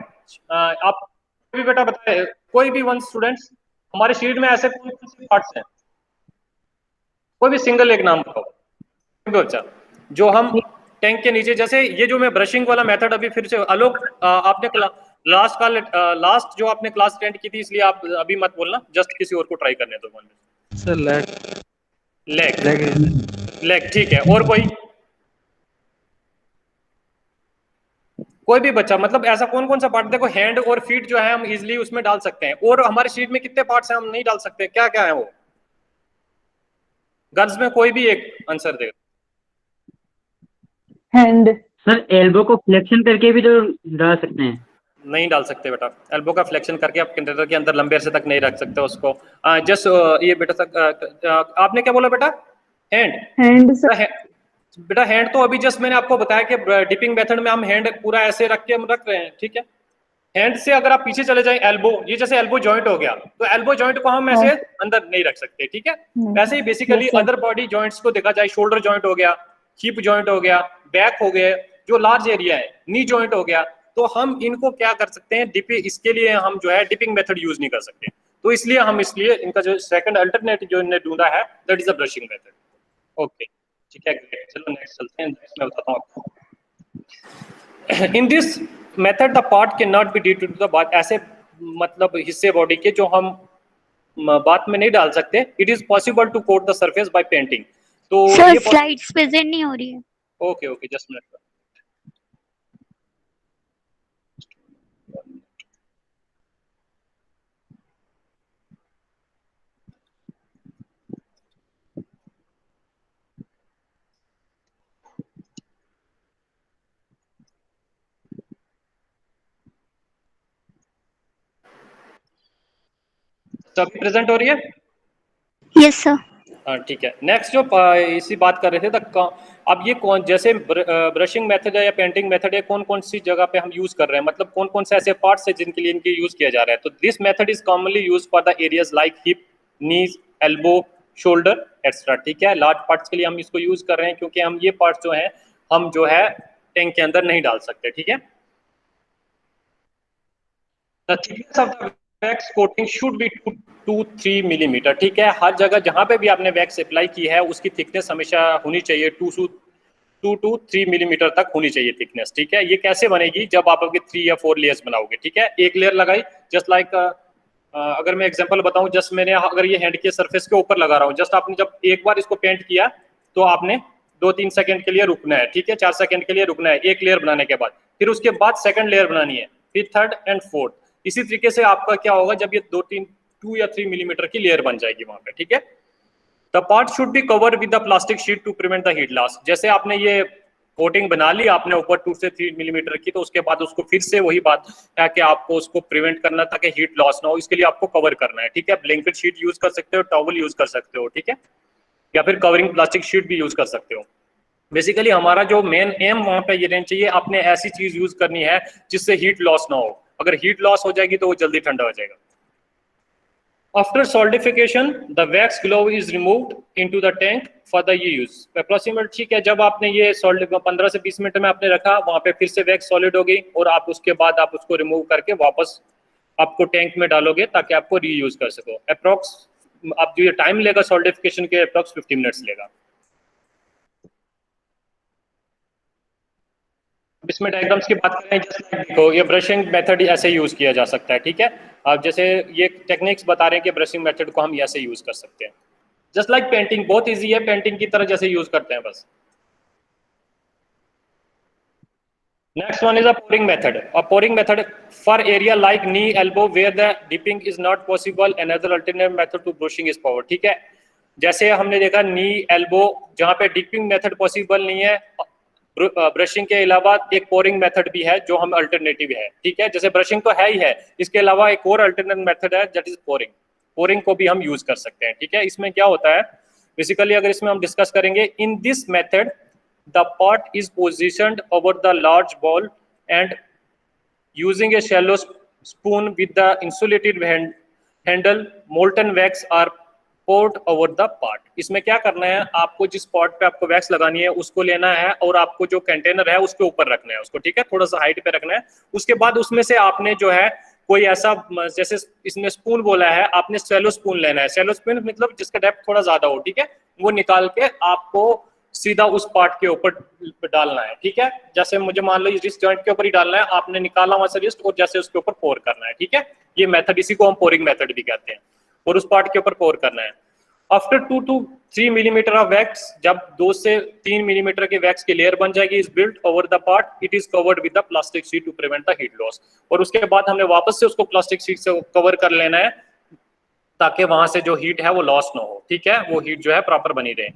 आप भी बेटा बताए, कोई भी वन स्टूडेंट्स हमारे शीट में ऐसे कौन से पार्ट्स हैं? कोई भी सिंगल एक नाम बताओ बच्चा, जो हम टैंक के नीचे, जैसे ये जो मैं ब्रशिंग वाला मेथड अभी फिर से आलोक आपने लास्ट जो आपने क्लास अटेंड की थी, इसलिए आप अभी मत बोलना, जस्ट किसी और को ट्राई करने दो। Sir leg. ठीक है, और कोई भी बच्चा, मतलब ऐसा कौन कौन सा पार्ट? देखो, हैंड और फीट जो है हम इजीली उसमें डाल सकते हैं, और हमारे शीट में कितने पार्ट्स हैं हम नहीं डाल सकते? क्या क्या है वो? गर्ल्स में कोई भी एक आंसर देगा। हैंड। सर एल्बो को फ्लेक्शन करके भी तो डाल सकते हैं। नहीं डाल सकते बेटा, एल्बो का फ्लेक्शन करके आप कंटेनर के अंदर लंबे अरसे तक नहीं रख सकते उसको। जस्ट ये बेटा तक आपने क्या बोला बेटा? हैंड बेटा हैंड तो अभी जस्ट मैंने आपको बताया कि डिपिंग मेथड में हम हैंड पूरा ऐसे रख के हम रख रहे हैं। ठीक है, हैंड से अगर आप पीछे चले जाएं, एल्बो, ये जैसे एल्बो जॉइंट हो गया, तो एल्बो जॉइंट को हम ऐसे अंदर नहीं रख सकते। ठीक है, वैसे ही बेसिकली अदर बॉडी जॉइंट्स को देखा जाए, शोल्डर जॉइंट हो गया, हिप जॉइंट हो गया, बैक हो गए, जो लार्ज एरिया है, नी जॉइंट हो गया, तो हम इनको क्या कर सकते हैं, इसके लिए हम जो है डिपिंग मेथड यूज नहीं कर सकते। तो इसलिए इनका जो सेकंड अल्टरनेटिव जो इन्होंने ढूंढा है, that is the brushing method. Okay, ठीक है, चलो नेक्स्ट चलते हैं। नेक्स्ट मैं बताता हूँ आपको। In this method the part can not be dipped to the bath. ऐसे मतलब हिस्से बॉडी के जो हम बात में नहीं डाल सकते। It is possible to coat the surface by painting. तो सर स्लाइड्स प्रेजेंट नहीं हो रही है। Okay just minute. अभी प्रेजेंट हो रही है? Yes sir. हाँ ठीक है। नेक्स्ट जो इसी बात कर रहे थे, अब ये कौन, जैसे ब्रशिंग मेथड है या पेंटिंग मेथड है, कौन कौन सी जगह पे हम यूज कर रहे हैं, मतलब कौन कौन से ऐसे पार्ट्स है जिनके लिए इनके यूज किया जा रहा है। तो this method is commonly use for the areas like hip, knees, elbow, shoulder extra. ठीक है, लार्ज पार्ट्स के लिए हम इसको यूज कर रहे हैं, क्योंकि हम ये पार्ट्स जो है हम जो है टैंक के अंदर नहीं डाल सकते। ठीक है, The thickness of the wax coating should be 2 to 3 millimetre, ठीक है। हर जगह जहां पे भी आपने वैक्स अप्लाई की है उसकी थिकनेस हमेशा होनी चाहिए 2 to 3 मिलीमीटर तक होनी चाहिए थिकनेस, ठीक है। ये कैसे बनेगी? जब आप आपके 3 या 4 लेयर्स बनाओगे, ठीक है। एक लेयर लगाई, जस्ट लाइक अगर मैं एग्जांपल बताऊं, जस्ट मैंने अगर ये हैंड के सरफेस के ऊपर लगा रहा हूं, जस्ट आपने जब एक बार इसको पेंट किया तो आपने 2-3 सेकंड के लिए रुकना है, ठीक है, 4 सेकंड के लिए रुकना है एक लेयर बनाने के बाद। फिर उसके बाद सेकंड लेयर बनानी है, फिर थर्ड एंड फोर्थ। इसी तरीके से आपका क्या होगा, जब ये 2 या 3 मिलीमीटर की लेयर बन जाएगी वहां पे, ठीक है। The part should be covered with the plastic sheet to prevent the heat loss. जैसे आपने ये कोटिंग बना ली आपने ऊपर 2 से 3 मिलीमीटर की, तो उसके बाद उसको फिर से वही बात है कि आपको उसको प्रिवेंट करना ताकि हीट लॉस ना हो, इसके लिए आपको कवर करना है, ठीक है। ब्लैंकेट शीट यूज कर सकते हो, टॉवल यूज कर सकते हो, ठीक है, या फिर कवरिंग प्लास्टिक शीट भी यूज कर सकते हो। बेसिकली हमारा जो मेन एम वहां पे ये रहना चाहिए, आपने ऐसी चीज यूज करनी है जिससे हीट लॉस ना हो। अगर हीट लॉस हो जाएगी तो वो जल्दी ठंडा हो जाएगा। After solidification, the wax glove is removed into the tank for the use. Approximate, ठीक है, जब आपने ये 15 से 20 मिनट में आपने रखा, वहां पे फिर से वैक्स सॉलिड हो गई और आप उसके बाद आप उसको रिमूव करके वापस आपको टैंक में डालोगे ताकि आपको रीयूज कर सको। अप्रॉक्स आप जो ये टाइम लेगा सॉलिडिफिकेशन के, अप्रॉक्स 50 मिनट्स लेगा। इसमें डायग्राम्स की बात करें, जैसे देखो ये ब्रशिंग मेथड ऐसे यूज किया जा सकता है, ठीक है। अब जैसे ये टेक्निक्स बता रहे हैं कि ब्रशिंग मेथड को हम ऐसे यूज कर सकते हैं, जस्ट लाइक पेंटिंग, बहुत इजी है, पेंटिंग की तरह जैसे यूज करते हैं बस। Next one is a pouring method. A pouring method for area like knee elbow where the dipping is not possible, another alternative method to brushing is power, ठीक है। जैसे हमने देखा नी एल्बो जहां पे डिपिंग मेथड पॉसिबल नहीं है, brushing के अलावा एक पोरिंग मेथड भी है जो हम अल्टरनेटिव है, ठीक है। जैसे ब्रशिंग तो है ही है, इसके अलावा एक और अल्टरनेटिव मेथड है दैट इज पोरिंग। पोरिंग को भी हम यूज कर सकते हैं, ठीक है। इसमें क्या होता है बेसिकली, अगर इसमें हम डिस्कस करेंगे, in this method the pot is positioned over the large bowl and using a shallow spoon with the insulated handle molten wax are poured over the pot. इसमें क्या करना है, आपको जिस पॉट पे आपको वैक्स लगानी है उसको लेना है और आपको जो कंटेनर है उसके ऊपर रखना है उसको, ठीक है, थोड़ा सा हाइट पे रखना है। उसके बाद उसमें से आपने जो है कोई ऐसा, जैसे इसमें स्पून बोला है, आपने शैलो स्पून लेना है। शैलो स्पून मतलब जिसका डेप्थ थोड़ा ज्यादा हो, ठीक है, वो निकाल के आपको सीधा उस पार्ट के ऊपर डालना है, ठीक है। जैसे मुझे मान लो रिस्ट जॉइंट के ऊपर ही डालना है, आपने निकाला वहां से रिस्ट और जैसे उसके ऊपर पोर करना है, ठीक है। ये मेथड, इसी को हम पोरिंग मेथड भी कहते हैं, और उस पार्ट के ऊपर पोर करना है। After 2 to 3 millimetre of wax, जब 2 से 3 मिलीमीटर के वैक्स की लेयर बन जाएगी, is built over the part, it is covered with the plastic sheet to prevent the heat loss. और उसके बाद हमने वापस से उसको प्लास्टिक शीट से कवर कर लेना है ताकि वहां से जो हीट है वो लॉस ना हो, ठीक है, वो हीट जो है प्रॉपर बनी रहे।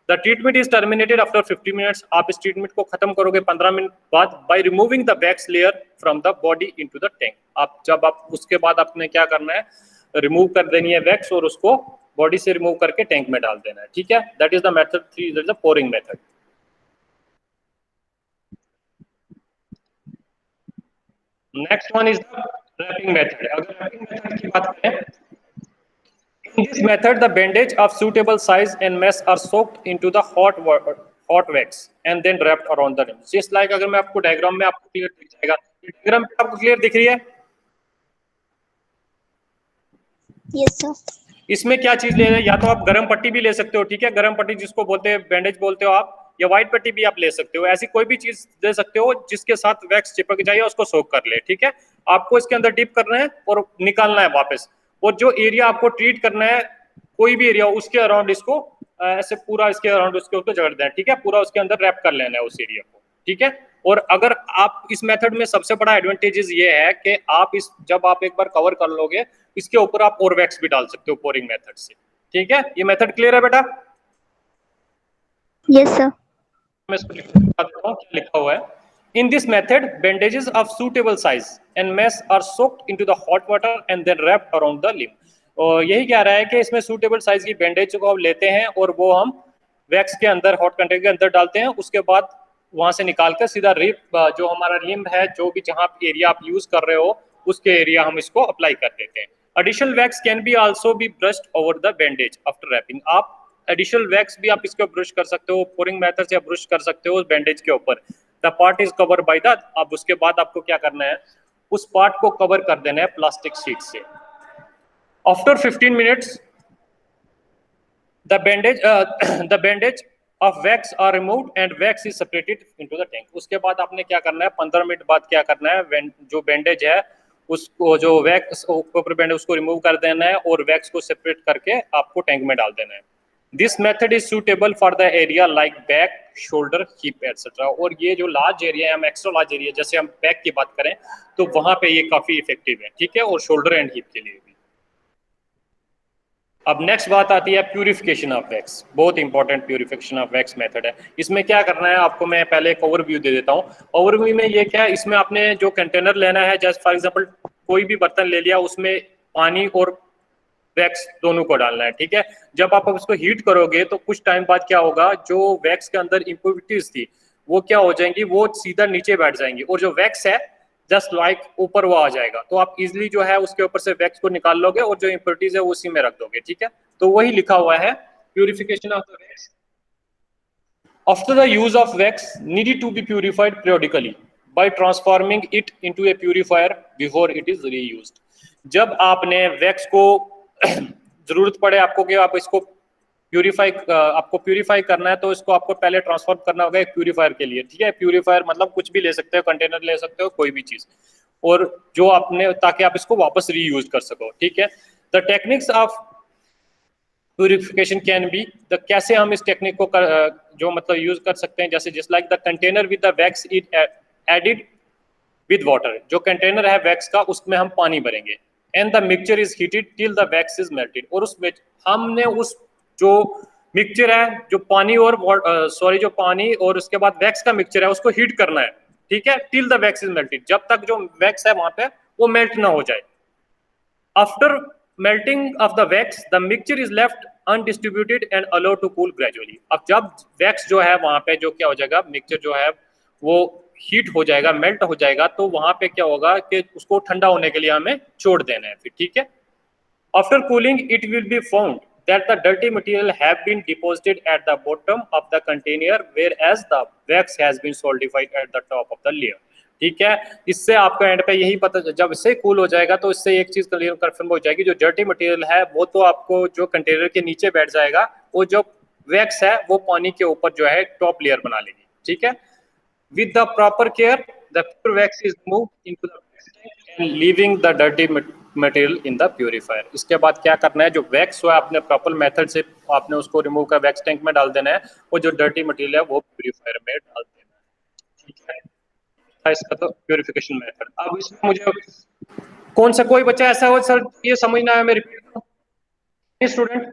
The treatment is terminated after 50 minutes. आप इस ट्रीटमेंट को खत्म करोगे 15 मिनट बाद by removing the wax layer from the body into the tank. आप उसके बाद आपने क्या करना है, रिमूव कर देनी है वैक्स और उसको बॉडी से रिमूव करके टैंक में डाल देना है, ठीक है। That is the method 3, that is the pouring method. Next one is the wrapping method. अगर रैपिंग मेथड की बात करें, in this method the bandage of suitable size and mesh are soaked into the hot wax and then wrapped around the rim. Just like अगर मैं आपको diagram में आपको clear दिख जाएगा, डायग्राम पे आपको क्लियर दिख रही है? Yes sir. इसमें क्या चीज ले रहे हैं, या तो आप गर्म पट्टी भी ले सकते हो, ठीक है, गर्म पट्टी जिसको बोलते हैं बैंडेज बोलते हो आप, या व्हाइट पट्टी भी आप ले सकते हो। ऐसी कोई भी चीज दे सकते हो जिसके साथ वैक्स चिपक जाए, उसको सोक कर ले, ठीक है। आपको इसके अंदर डिप करना है और निकालना है वापस, और जो एरिया आपको ट्रीट करना है, कोई भी एरिया, उसके अराउंड इसको ऐसे पूरा इसके अराउंड उसके ऊपर जगड़ दें, ठीक है, पूरा उसके अंदर रैप कर लेना है उस एरिया को, ठीक है। और अगर आप इस मेथड में सबसे बड़ा एडवांटेजेस ये है कि आप जब आप एक बार कवर कर लोगे, इसके ऊपर आप और वैक्स भी डाल सकते हो पोरिंग मेथड से, ठीक है। ये मेथड क्लियर है बेटा? Yes sir. मैं इसको लिखा देता हूं, क्या लिखा हुआ है। In this method, bandages of suitable size and mesh are soaked into the hot water and then wrapped around the limb. और यही कह रहा है कि इसमें suitable size की बैंडेज को हम लेते हैं और वो हम वैक्स के अंदर, हॉट कंटेनर के अंदर डालते हैं। उसके बाद वहां से निकाल कर सीधा जो हमारा लिम्ब है, जो भी जहां एरिया आप यूज कर रहे हो उसके एरिया हम इसको अप्लाई कर देते हैं। Additional wax can be also be brushed over the bandage after wrapping. आप एडिशनल वैक्स भी आप इसके ब्रश कर सकते हो, पोरिंग मेथड से ब्रश कर सकते हो उस बैंडेज के ऊपर। The part is cover by the, अब उसके बाद आपको क्या करना है, उस पार्ट को कवर कर देना है प्लास्टिक शीट से। After 15 minutes the bandage of wax are removed and wax is separated into the tank। उसके बाद आपने क्या करना है, 15 मिनट बाद क्या करना है, जो बैंडेज है उसको, जो वैक्स ऊपर बैंडेज उसको रिमूव कर देना है और वैक्स को सेपरेट करके आपको टैंक में डाल देना है। This method is suitable for the area like back, shoulder, hip etcetera. और ये जो लार्ज एरिया है, हम एक्स्ट्रा लार्ज एरिया, जैसे हम बैक की बात करें तो वहां पे ये काफी इफेक्टिव है, ठीक है, और शोल्डर एंड हिप के लिए भी। अब नेक्स्ट बात आती है प्यूरिफिकेशन ऑफ वैक्स। बहुत important purification of wax method है। इसमें क्या करना है आपको, मैं पहले एक ओवरव्यू दे देता हूँ। ओवरव्यू में ये क्या है, इसमें आपने जो कंटेनर लेना है, जैसे फॉर एग्जांपल कोई भी बर्तन ले लिया, उसमें पानी और वैक्स दोनों को डालना है, ठीक है। जब आप उसको हीट करोगे तो कुछ टाइम बाद क्या होगा, जो वैक्स के अंदर इम्प्योरिटीज थी वो क्या हो जाएंगी, वो सीधा नीचे बैठ जाएंगी, और जो वैक्स है जस्ट लाइक ऊपर वो आ जाएगा। तो आप इजिली जो है उसके ऊपर से वैक्स को निकाल लोगे और जो इम्प्योरिटीज है वो उसी में रख दोगे, ठीक है। तो वही लिखा हुआ है purification of the wax. After the use of wax needed to be purified periodically by transforming it into a purifier before it is reused। जब आपने वैक्स को जरूरत पड़े आपको कि आप इसको आपको प्यूरिफाई करना है, तो इसको आपको पहले ट्रांसफॉर्म करना होगा एक प्यूरिफायर के लिए, ठीक है। प्यूरिफायर मतलब कुछ भी ले सकते हो, कंटेनर ले सकते हो, कोई भी चीज, और जो आपने, ताकि आप इसको वापस रीयूज कर सको, ठीक है। The techniques of purification can be, कैसे हम इस टेक्निक को जो मतलब यूज कर सकते हैं, जैसे just like the container with the wax is added with water. जो कंटेनर है वैक्स का, उसमें हम पानी भरेंगे, and the mixture is heated till the wax is melted. और उसमें हमने उस जो मिक्सचर है, जो पानी और जो पानी और उसके बाद वैक्स का मिक्सचर है, उसको हीट करना है, ठीक है, till the wax is melted, जब तक जो वैक्स है वहां पे वो मेल्ट ना हो जाए। After melting of the wax the mixture is left undistributed and allowed to cool gradually. अब जब वैक्स जो है वहां पे जो क्या हो जाएगा, मिक्सचर जो है वो हीट हो जाएगा, मेल्ट हो जाएगा, तो वहां पे क्या होगा कि उसको ठंडा होने के लिए हमें छोड़ देना है फिर, ठीक है। After cooling it will be found that the dirty material have been deposited at the bottom of the container whereas the wax has been solidified at the top of the layer, ठीक है। इससे आपको and पे यही पता, जब इससे cool हो जाएगा तो इससे एक चीज क्लियर कंफर्म हो जाएगी, जो डर्टी मटेरियल है वो तो आपको जो कंटेनर के नीचे बैठ जाएगा, और जो वैक्स है वो पानी के ऊपर जो है टॉप लेयर बना लेगी, ठीक है। With the proper care the pure wax is moved into the wax tank and leaving the dirty material in the purifier. इसके बाद क्या करना है, जो वैक्स है आपने प्रॉपर मेथड से आपने उसको रिमूव कर वैक्स टैंक में डाल देना है, और जो डर्टी मटेरियल है वो प्यूरिफायर में डाल देना है, ठीक है। इसका तो प्यूरिफिकेशन मेथड। अब इसमें मुझे कौन सा कोई बच्चा ऐसा हो सर ये समझना है, मैं रिपीट करूं, स्टूडेंट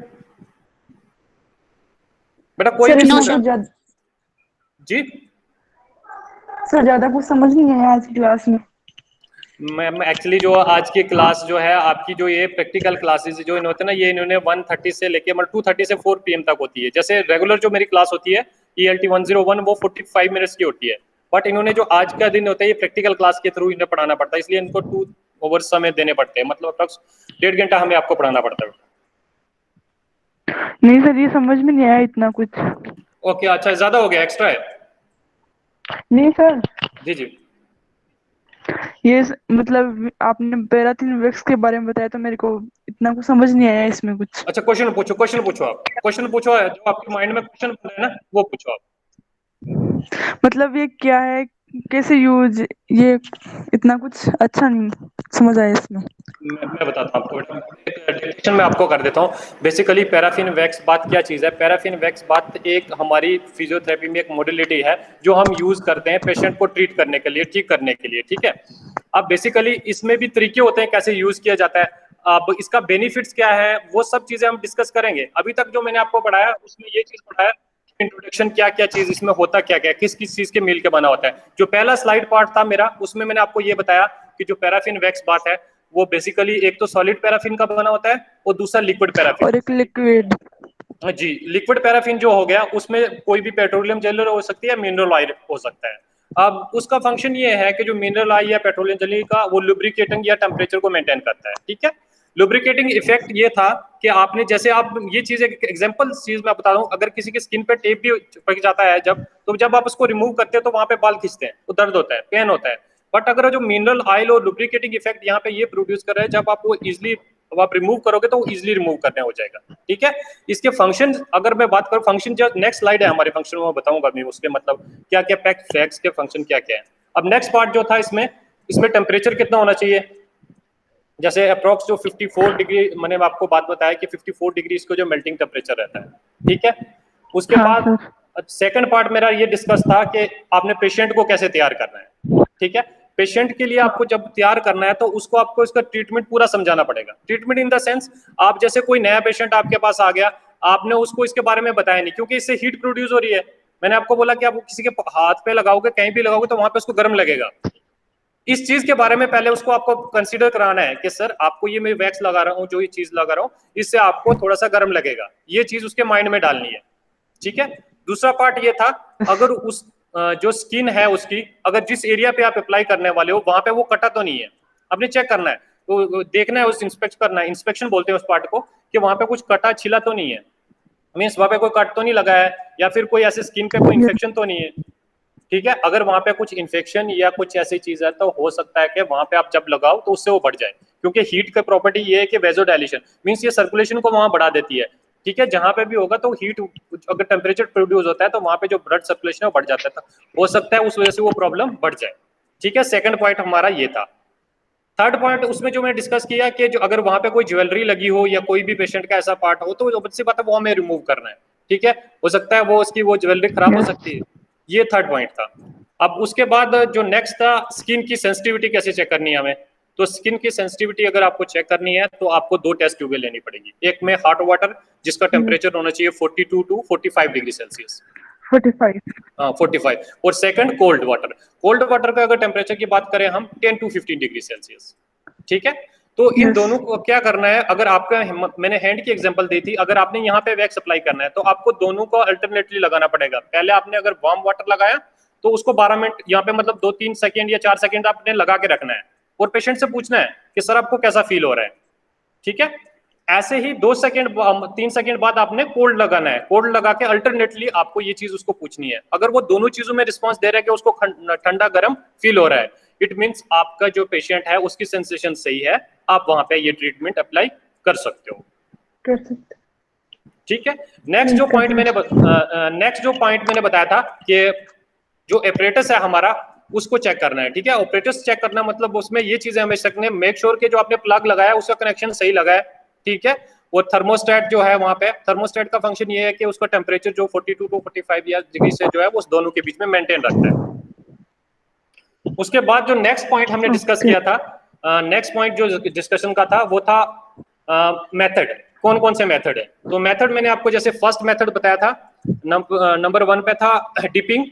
बेटा कोई भी स्टूडेंट जी सर ज्यादा कुछ समझ नहीं आया आज की क्लास में। मैम एक्चुअली जो आज की क्लास जो है आपकी, जो ये प्रैक्टिकल क्लासेस जो इन होते हैं ना, ये इन्होंने 1:30 से लेके मतलब 2:30 से 4 PM तक होती है। जैसे रेगुलर जो मेरी क्लास होती है ELT 101 वो 45 मिनट्स की होती है, बट इन्होंने जो आज का दिन होता है ये प्रैक्टिकल क्लास के थ्रू इन्हें पढ़ाना पड़ता है, इसलिए इनको 2 आवर्स समय देने पड़ते हैं, मतलब अप्रॉक्स 1.5 घंटा हमें आपको पढ़ाना पड़ता है। नहीं सर ये समझ में नहीं आया इतना कुछ। ओके अच्छा, ज्यादा हो गया, एक्स्ट्रा है? नहीं सर जी जी ये मतलब आपने पैराफिन वैक्स के बारे में बताया तो मेरे को इतना कुछ समझ नहीं आया इसमें कुछ। अच्छा क्वेश्चन पूछो आप, क्वेश्चन पूछो, जो आपके माइंड में क्वेश्चन बन रहा है ना वो पूछो आप। मतलब ये क्या है, कैसे यूज, ये इतना कुछ अच्छा नहीं समझ आया इसमें। मैं बताता हूँ आपको, डेफिनेशन में आपको कर देता हूँ। बेसिकली पैराफिन वैक्स बात क्या चीज़ है? पैराफिन वैक्स बात एक हमारी फिजियोथेरेपी में एक मॉडलिटी है जो हम यूज करते हैं पेशेंट को ट्रीट करने के लिए, ठीक करने के लिए, ठीक है। अब बेसिकली इसमें भी तरीके होते हैं कैसे यूज किया जाता है। अब इसका बेनिफिट्स क्या है वो सब चीजें हम डिस्कस करेंगे। अभी तक जो मैंने आपको पढ़ाया उसमें ये चीज पढ़ाया, इंट्रोडक्शन क्या क्या चीज इसमें होता क्या क्या, किस किस चीज के मिल के बना होता है। जो पहला स्लाइड पार्ट था मेरा उसमें मैंने आपको ये बताया कि जो पैराफिन वैक्स बात है वो बेसिकली एक तो सॉलिड पैराफिन का बना होता है और दूसरा लिक्विड पैराफिन, और एक लिक्विड। जी लिक्विड पैराफिन जो हो गया उसमें कोई भी पेट्रोलियम जेली हो सकती है, मिनरल ऑयल हो सकता है। अब उसका फंक्शन ये है कि जो मिनरल ऑयल या पेट्रोलियम जेली का वो लुब्रिकेटिंग या टेम्परेचर को मेंटेन करता है, ठीक है। लुब्रिकेटिंग इफेक्ट ये था कि आपने जैसे आप ये चीज एक एग्जांपल चीज मैं बता रहा हूँ, अगर किसी की स्किन पे टेप भी पक जाता है जब, तो जब आप उसको रिमूव करते हैं तो वहां पे बाल खींचते हैं तो दर्द होता है, पेन होता है, बट अगर जो मिनरल ऑयल और लुब्रिकेटिंग इफेक्ट यहाँ पे ये प्रोड्यूस कर रहा है, जब आप वो इजिली आप रिमूव करोगे तो वो इजिली रिमूव करने हो जाएगा। ठीक है, इसके फंक्शन अगर मैं बात करूँ, फंक्शन जो नेक्स्ट स्लाइड है हमारे फंक्शन में बताऊंगा मैं उसके मतलब क्या क्या फैक्ट्स के फंक्शन क्या क्या है। अब नेक्स्ट पार्ट जो था इसमें टेम्परेचर कितना होना चाहिए, जैसे अप्रोक्स जो 54 डिग्री मैंने आपको बात बताया कि 54 डिग्री इसको जो मेल्टिंग टेम्परेचर रहता है। ठीक है, उसके हाँ बाद सर। सेकंड पार्ट मेरा ये डिस्कस था कि आपने पेशेंट को कैसे तैयार करना है। ठीक है, पेशेंट के लिए आपको जब तैयार करना है तो उसको आपको इसका ट्रीटमेंट पूरा समझाना पड़ेगा। ट्रीटमेंट इन द सेंस, आप जैसे कोई नया पेशेंट आपके पास आ गया, आपने उसको इसके बारे में बताया नहीं, क्योंकि इससे हीट प्रोड्यूस हो रही है। मैंने आपको बोला कि आप किसी के हाथ पे लगाओगे, कहीं भी लगाओगे तो वहां पे उसको गर्म लगेगा। इस चीज के बारे में पहले उसको आपको कंसीडर कराना है कि सर आपको ये मैं वैक्स लगा रहा हूँ, जो ये चीज लगा रहा हूँ इससे आपको थोड़ा सा गर्म लगेगा, ये चीज उसके माइंड में डालनी है। ठीक है, दूसरा पार्ट ये था, अगर उस जो स्किन है उसकी, अगर जिस एरिया पे आप अप्लाई करने वाले हो वहां पे वो कटा तो नहीं है, आपने चेक करना है, तो देखना है, उस इंस्पेक्ट करना है, इंस्पेक्शन बोलते हैं उस पार्ट को, कि वहां पे कुछ कटा छिला तो नहीं है, मीन्स वहां पे कोई कट तो नहीं लगा है, या फिर कोई ऐसे स्किन पे कोई इन्फेक्शन तो नहीं है। ठीक है, अगर वहां पे कुछ इन्फेक्शन या कुछ ऐसी चीज है तो हो सकता है कि वहां पे आप जब लगाओ तो उससे वो बढ़ जाए, क्योंकि हीट का प्रॉपर्टी ये है कि वेजोडाइलेशन मीन्स ये सर्कुलेशन को वहां बढ़ा देती है। ठीक है, जहां पे भी होगा तो हीट अगर टेम्परेचर प्रोड्यूस होता है तो वहां पे जो ब्लड सर्कुलेशन है वो बढ़ जाता है, तो हो सकता है उस वजह से वो प्रॉब्लम बढ़ जाए। ठीक है, सेकंड पॉइंट हमारा ये था। थर्ड पॉइंट उसमें जो मैंने डिस्कस किया कि जो अगर वहां पे कोई ज्वेलरी लगी हो या कोई भी पेशेंट का ऐसा पार्ट हो तो obvious सी बात है वो हमें रिमूव करना है। ठीक है, हो सकता है वो उसकी वो ज्वेलरी खराब हो सकती है, ये थर्ड पॉइंट था। अब उसके बाद जो नेक्स्ट था, स्किन की सेंसिटिविटी कैसे चेक करनी है हमें। तो स्किन की सेंसिटिविटी अगर आपको चेक करनी है तो आपको 2 टेस्ट ट्यूबें लेनी पड़ेगी, एक में हॉट वाटर जिसका टेम्परेचर होना चाहिए 42 टू 45 डिग्री सेल्सियस, 45। 45, और second cold water. Cold water का अगर टेम्परेचर की बात करें हम 10 टू 15 डिग्री सेल्सियस। ठीक है, तो इन Yes. दोनों को क्या करना है, अगर आपका मैंने हैंड की एग्जांपल दी थी, अगर आपने यहाँ पे वैक्स अप्लाई करना है तो आपको दोनों को अल्टरनेटली लगाना पड़ेगा। पहले आपने अगर वार्म वाटर लगाया तो उसको 12 मिनट यहाँ पे मतलब 2-3 सेकंड या 4 सेकंड आपने लगा के रखना है, और पेशेंट से पूछना है कि सर आपको कैसा फील हो रहा है। ठीक है, ऐसे ही 2 सेकंड 3 सेकंड बाद आपने कोल्ड लगाना है, कोल्ड लगा के अल्टरनेटली आपको ये चीज उसको पूछनी है। अगर वो दोनों चीजों में रिस्पांस दे रहा है कि उसको ठंडा गर्म फील हो रहा है, इट मींस आपका जो पेशेंट है उसकी सेंसेशन सही है, आप वहां पे ये ट्रीटमेंट अप्लाई कर सकते हो। कर सकते। ठीक है, नेक्स्ट जो पॉइंट मैंने बताया था कि जो एपरेटस है हमारा उसको चेक करना है। ठीक है, ऑपरेटर्स चेक करना मतलब उसमें ये चीजें हमें सकने मेक श्योर कि जो आपने प्लग लगाया है उसका कनेक्शन सही लगा है। ठीक है, और थर्मोस्टेट जो है वहां पे, थर्मोस्टेट का फंक्शन ये है कि उसका टेम्परेचर जो 42 टू 45 या डिग्री से जो है वो दोनों के बीच में मेंटेन रखता है। उसके बाद जो नेक्स्ट पॉइंट हमने डिस्कस Okay. किया था, नेक्स्ट पॉइंट जो डिस्कशन का था वो था मेथड, कौन कौन से मेथड है। तो मेथड मैंने आपको जैसे फर्स्ट मेथड बताया था, नंबर 1 पे था dipping,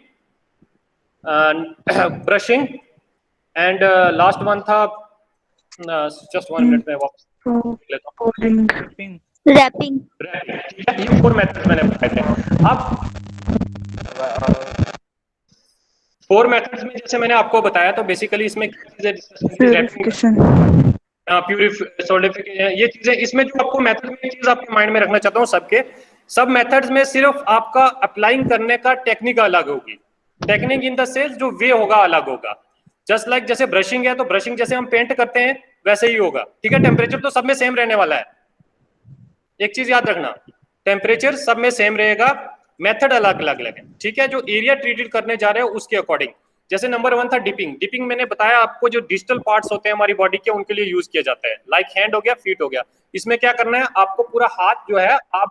brushing, and last one था जस्ट 1 मिनट में वापस लिख लेता हूँ, Coding. रैपिंग। ठीक है, ये 4 मेथड्स मैंने बताए थे। अब 4 मेथड्स में जैसे मैंने आपको बताया तो बेसिकली इसमें क्या चीजें डिस्कस की थी, रैपिंग, Purification. सोलिडिफिकेशन, ये चीजें इसमें जो आपको मेथड में चीज आपके माइंड में रखना चाहता हूँ, सबके सब मेथड्स में सिर्फ आपका अप्लाइंग करने का टेक्निक अलग होगी। टेक्निक इन द सेंस जो वे होगा अलग होगा। जस्ट लाइक जैसे ब्रशिंग है तो ब्रशिंग जैसे हम पेंट करते हैं वैसे ही होगा। ठीक है, टेम्परेचर तो सब में सेम रहने वाला है, एक चीज याद रखना, टेम्परेचर सब में सेम रहेगा, मेथड अलग अलग है। ठीक है, जो एरिया ट्रीटेड करने जा रहे हो उसके अकॉर्डिंग। जैसे नंबर 1 था डिपिंग। डिपिंग मैंने बताया आपको जो डिजिटल पार्ट्स होते हैं हमारी बॉडी के उनके लिए यूज किया जाता है, लाइक हैंड हो गया, फीट हो गया। इसमें क्या करना है, आपको पूरा हाथ जो है आप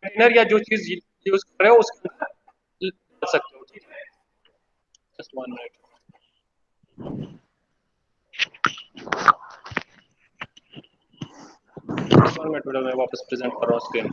कंटेनर या जो चीज यूज कर रहे हो उसके अंदर डाल सकते हो। ठीक है, जस्ट 1 मिनट, जस्ट 1 मिनट, मैं वापस प्रेजेंट कर रहा हूँ स्क्रीन।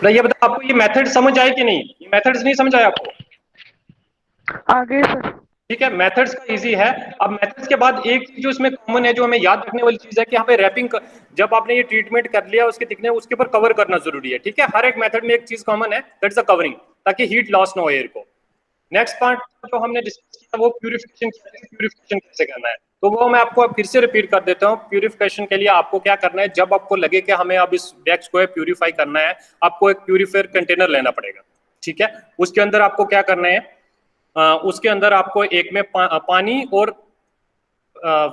ये बताओ आपको ये मेथड समझ आए कि नहीं? ये मेथड्स नहीं समझ आए आपको? आगे सर। ठीक है, मेथड्स का इजी है। अब मेथड्स के बाद एक चीज जो इसमें कॉमन है, जो हमें याद रखने वाली चीज है कि हमें रैपिंग जब आपने ये ट्रीटमेंट कर लिया उसके दिखने उसके ऊपर कवर करना जरूरी है। ठीक है, हर एक मेथड में एक चीज कॉमन है, दैट्स द कवरिंग, ताकि हीट लॉस ना हो एयर को। नेक्स्ट पार्ट जो हमने डिस्कस किया वो प्यूरिफिकेशन कैसे करना है, तो वो मैं आपको फिर से रिपीट कर देता हूँ। प्यूरिफिकेशन के लिए आपको क्या करना है, जब आपको लगे कि हमें अब इस वैक्स को प्यूरिफाई करना है, आपको एक प्यूरिफायर कंटेनर लेना पड़ेगा। ठीक है, उसके अंदर आपको क्या करना है, उसके अंदर आपको एक में पानी और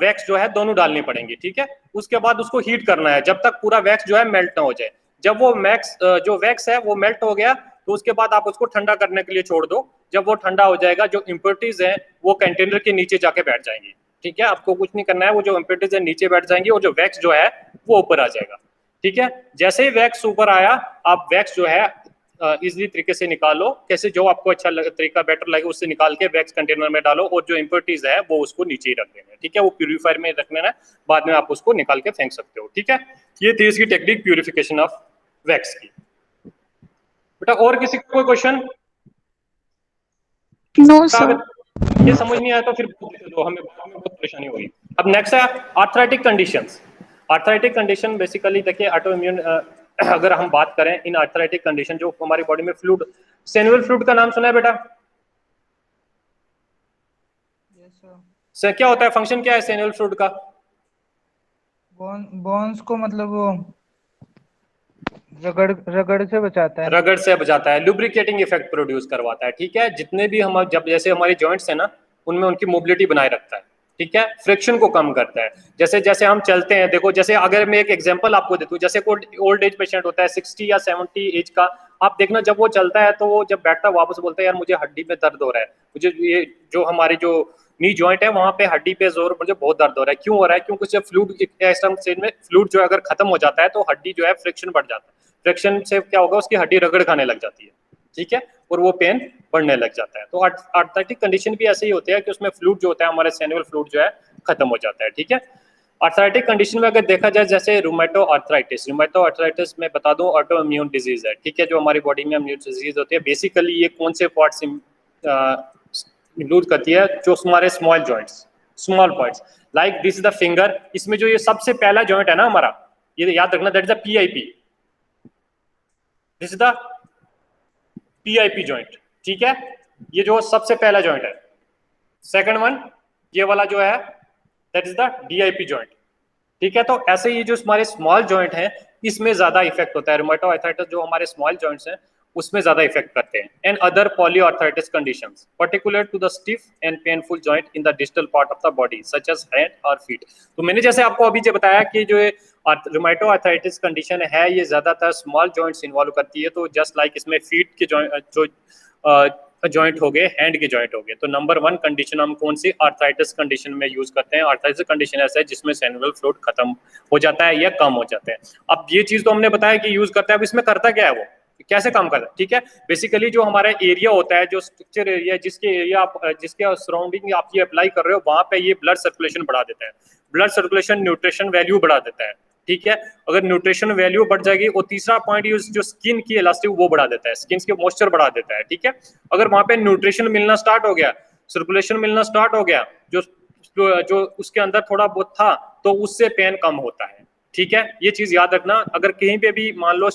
वैक्स जो है दोनों डालने पड़ेंगे। ठीक है, उसके बाद उसको हीट करना है जब तक पूरा वैक्स जो है मेल्ट ना हो जाए। जब वो जो वैक्स है वो मेल्ट हो गया तो उसके बाद आप उसको ठंडा करने के लिए छोड़ दो। जब वो ठंडा हो जाएगा, जो इम्प्योरिटीज है वो कंटेनर के नीचे जाके बैठ जाएंगी। ठीक है, आपको कुछ नहीं करना है, वो जो इम्प्योरिटीज है नीचे बैठ जाएंगी और जो वैक्स जो है वो ऊपर आ जाएगा। ठीक है, जैसे ही वैक्स ऊपर आया, आप वैक्स जो है इजीली तरीके से निकालो, कैसे जो आपको अच्छा तरीका बेटर लगे उससे निकाल के वैक्स कंटेनर में डालो, और जो इम्प्योरिटीज है वो उसको नीचे ही रख देना है। ठीक है, वो प्यूरिफायर में रख लेना है, बाद में आप उसको निकाल के फेंक सकते हो। ठीक है, ये थी इसकी टेक्निक प्यूरिफिकेशन ऑफ वैक्स की। बेटा और किसी का कोई क्वेश्चन? No sir. ये समझ नहीं आया तो फिर दो, हमें बाद में बहुत परेशानी होगी। अब नेक्स्ट है arthritic conditions. Arthritic condition basically देखिए ऑटो इम्यून, अगर हम बात करें इन आर्थराइटिक कंडीशन जो हमारी बॉडी में फ्लूइड, सेनुअल फ्लूइड का नाम सुना है बेटा? सर क्या होता है, फंक्शन क्या है सेनुअल फ्लूइड का? बोन्स को मतलब वो रगड़ से बचाता है। रगड़ से बचाता है, लुब्रिकेटिंग इफेक्ट प्रोड्यूस करवाता है। ठीक है, जितने भी हम जब जैसे हमारे जॉइंट्स है ना, उनमें उनकी मोबिलिटी बनाए रखता है। ठीक है, फ्रिक्शन को कम करता है। जैसे जैसे हम चलते हैं, देखो जैसे अगर मैं एक एग्जांपल आपको देता हूँ, जैसे कोई ओल्ड एज पेशेंट होता है 60 या 70 एज का, आप देखना जब वो चलता है तो वो जब बैठता है वापस बोलता है यार मुझे हड्डी में दर्द हो रहा है, मुझे ये जो हमारी जो नी जॉइंट है वहां पे हड्डी पे जोर, मुझे बहुत दर्द हो रहा है। क्यों हो रहा है? क्योंकि जब फ्लूइड में फ्लूइड जो अगर खत्म हो जाता है तो हड्डी जो है फ्रिक्शन बढ़ जाता है। फ्रिक्शन से क्या होगा, उसकी हड्डी रगड़ खाने लग जाती है। ठीक है, और वो पेन बढ़ने लग जाता है। तो आर्थराइटिक कंडीशन भी ऐसे ही होते हैं कि उसमें फ्लूइड जो होता है, हमारे सेनुअल फ्लूइड जो है खत्म हो जाता है। ठीक है, आर्थराइटिक कंडीशन में अगर देखा जाए जैसे रूमेटो आर्थराइटिस में बता दूं ऑटो इम्यून डिजीज है। ठीक है, जो हमारी बॉडी में इम्यून डिजीज होती है, बेसिकली ये कौन से पार्ट्स इंक्लूड करती है, जो हमारे small joints, small points like this is the finger. इसमें जो ये सबसे पहला जॉइंट है ना हमारा, ये याद रखना, that is the PIP, this is the PIP joint. ठीक है, ये जो सबसे पहला जॉइंट है। सेकंड वन ये वाला जो है that is the DIP joint. ठीक है, तो ऐसे ही जो हमारे स्मॉल जॉइंट है इसमें ज्यादा इफेक्ट होता है। रूमेटो आर्थराइटिस जो हमारे स्मॉल जॉइंट्स हैं उसमें ज्यादा इफेक्ट करते हैं। And other polyarthritis conditions particular to the stiff and painful joint in the distal part of the body such as hand और फीट। तो मैंने जैसे आपको अभी जो बताया कि जो रूमेटो आर्थराइटिस कंडीशन है ये ज्यादातर स्मॉल जॉइंट्स इन्वॉल्व करती है। तो जस्ट लाइक इसमें फीट के जॉइंट हो गए, हैंड के जॉइंट हो गए। तो नंबर 1 कंडीशन हम कौन सी आर्थराइटिस कंडीशन में यूज करते हैं? आर्थराइटिस कंडीशन ऐसा है जिसमें सेनुअल फ्लूइड खत्म हो जाता है या कम हो जाते हैं। अब ये चीज तो हमने बताया कि यूज करता है, अब इसमें करता क्या है, वो कैसे काम करता है? ठीक है, बेसिकली जो हमारा एरिया होता है, जो स्ट्रक्चर एरिया, जिसके एरिया आप जिसके सराउंडिंग आप ये अप्लाई कर रहे हो, वहां पे ये ब्लड सर्कुलेशन बढ़ा देता है। ब्लड सर्कुलेशन न्यूट्रिशन वैल्यू बढ़ा देता है। ठीक है, अगर न्यूट्रिशन वैल्यू बढ़ जाएगी, और तीसरा पॉइंट जो स्किन की इलास्टिक वो बढ़ा देता है, स्किन के मॉइस्चर बढ़ा देता है। ठीक है, अगर वहां पे न्यूट्रिशन मिलना स्टार्ट हो गया, सर्कुलेशन मिलना स्टार्ट हो गया, जो उसके अंदर थोड़ा बहुत था, तो उससे पेन कम होता है। ठीक है, ये चीज याद रखना। अगर कहीं पे भी मान लो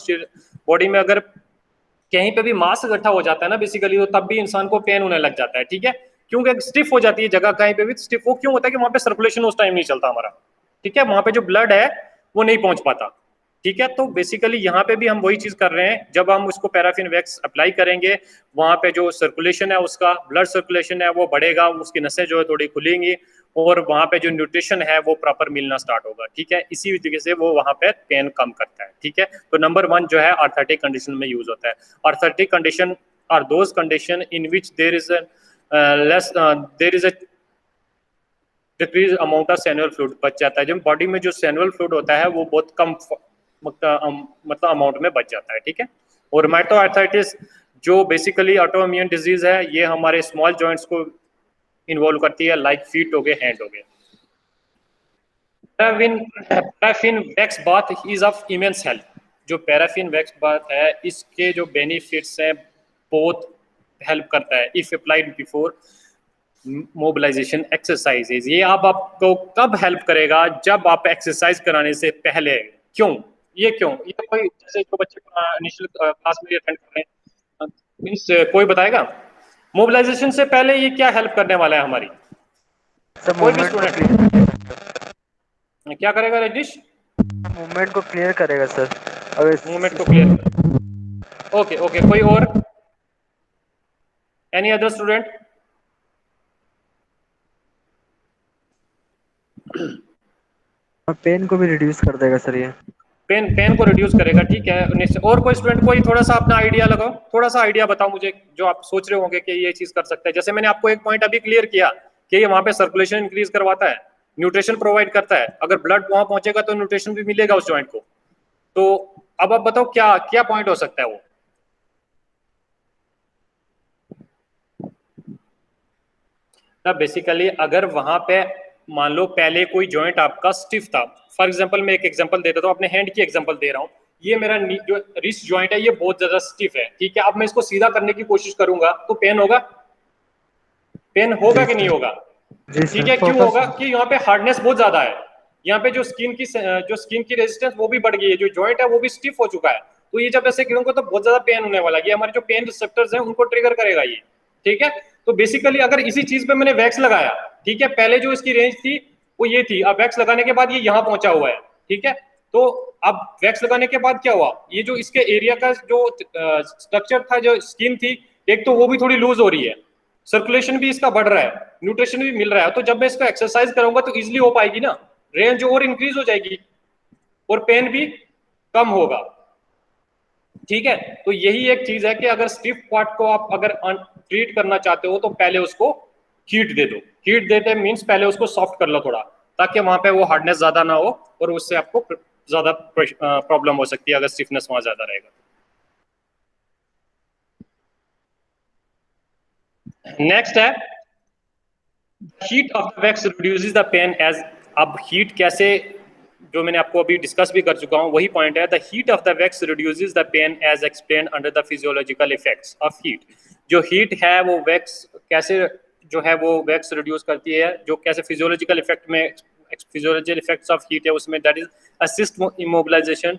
बॉडी में अगर कहीं पे भी मांस इकट्ठा हो जाता है ना बेसिकली, तो तब भी इंसान को पेन होने लग जाता है। ठीक है, क्योंकि स्टिफ हो जाती है जगह, कहीं पे भी स्टिफ। वो क्यों होता है कि वहां पे सर्कुलेशन उस टाइम नहीं चलता हमारा। ठीक है, वहां पे जो ब्लड है वो नहीं पहुंच पाता। ठीक है, तो बेसिकली यहाँ पे भी हम वही चीज कर रहे हैं। जब हम उसको पैराफिन वैक्स अप्लाई करेंगे, वहां पे जो सर्कुलेशन है, उसका ब्लड सर्कुलेशन है वो बढ़ेगा, उसकी नसें जो है थोड़ी खुलेंगी, और वहां पे जो न्यूट्रिशन है वो प्रॉपर मिलना स्टार्ट होगा। ठीक है, इसी वजह से वो वहां पे पेन कम करता है। ठीक है, तो नंबर 1 जो है आर्थराइटिक कंडीशन में यूज होता है। Arthritic condition are those condition in which there is a decrease amount of synovial fluid बच जाता है। जब बॉडी में जो सेनुअल फ्लूइड होता है वो बहुत कम मतलब अमाउंट में बच जाता है। ठीक है, और रूमेटो आर्थराइटिस जो बेसिकली ऑटो इम्यून डिजीज है, ये हमारे स्मॉल जॉइंट्स को इन्वॉल्व करती है, लाइक फीट हो गए, हैंड हो गए। Paraffin wax bath is of immense help. जो पैराफिन वैक्स बात है इसके जो बेनिफिट्स हैं बहुत हेल्प करता है if applied before mobilization exercises. ये आपको कब हेल्प करेगा? जब आप एक्सरसाइज कराने से पहले। क्यों? ये कोई जैसे जो बच्चे इनिशियल क्लास में अटेंड कर रहे हैं मींस कोई बताएगा मोबिलाइजेशन से पहले ये क्या हेल्प करने वाला है हमारी? कोई भी स्टूडेंट क्या करेगा रजनीश? मूवमेंट को क्लियर करेगा सर। अगर मूवमेंट को क्लियर। ओके कोई और? Any other student? पेन को भी रिड्यूस कर देगा सर ये। पेन को रिड्यूस करेगा, ठीक है। और कोई स्टूडेंट कोई थोड़ा सा अपना आइडिया लगाओ, थोड़ा सा आइडिया बताओ मुझे जो आप सोच रहे होंगे कि ये चीज कर सकता है। जैसे मैंने आपको एक पॉइंट अभी क्लियर किया कि ये वहां पे सर्कुलेशन इंक्रीज करवाता है, न्यूट्रिशन प्रोवाइड करता है। अगर ब्लड वहां पहुंचेगा तो न्यूट्रिशन भी मिलेगा उस जॉइंट को। तो अब आप बताओ क्या क्या पॉइंट हो सकता है वो? तब बेसिकली अगर वहां पे मान लो पहले कोई जॉइंट आपका स्टिफ था, फॉर एग्जांपल मैं एक एग्जांपल देता हूं, अपने हैंड की एग्जांपल दे रहा हूं। ये मेरा जो रिस्ट जॉइंट है ये बहुत ज्यादा स्टिफ है, ठीक है। अब मैं इसको सीधा करने की कोशिश करूंगा तो पेन होगा कि नहीं होगा? ठीक है। क्यों होगा? कि यहाँ पे हार्डनेस बहुत ज्यादा है, यहाँ पे जो स्किन की रेजिस्टेंस वो भी बढ़ गई है, जो जॉइंट है वो भी स्टिफ हो चुका है। तो ये जब ऐसे करूंगा तो बहुत ज्यादा पेन होने वाला है। ये हमारे जो पेन रिसेप्टर्स हैं उनको ट्रिगर करेगा ये, ठीक है। तो बेसिकली अगर इसी चीज पे मैंने वैक्स लगाया, ठीक है, पहले जो इसकी रेंज थी वो ये थी, अब वैक्स लगाने के बाद ये यहाँ पहुंचा हुआ है, ठीक है। तो अब वैक्स लगाने के बाद क्या हुआ, ये जो इसके एरिया का जो स्ट्रक्चर था, जो स्किन थी, एक तो वो भी थोड़ी लूज हो रही है, सर्कुलेशन भी इसका बढ़ रहा है, न्यूट्रिशन भी मिल रहा है। तो जब मैं इसका एक्सरसाइज करूंगा तो इजिली हो पाएगी ना, रेंज और इंक्रीज हो जाएगी और पेन भी कम होगा, ठीक है। तो यही एक चीज है कि अगर स्टिफ पार्ट को आप अगर ट्रीट करना चाहते हो तो पहले उसको हीट दे दो। हीट देते मींस पहले उसको सॉफ्ट कर लो थोड़ा, ताकि वहां पे वो हार्डनेस ज्यादा ना हो और उससे आपको ज्यादा प्रॉब्लम हो सकती है अगर स्टिफनेस वहां ज्यादा रहेगा। नेक्स्ट है heat of the wax reduces the pain as. अब हीट कैसे, जो मैंने आपको अभी डिस्कस भी कर चुका हूं वही पॉइंट है। The heat of the wax reduces the pain as explained under the physiological effects of heat. जो हीट है वो वैक्स कैसे जो है वो वैक्स रिड्यूस करती है, जो कैसे फिजियोलॉजिकल इफेक्ट में, फिजियोलॉजिकल इफेक्ट्स ऑफ हीट है उसमें, that is assist immobilization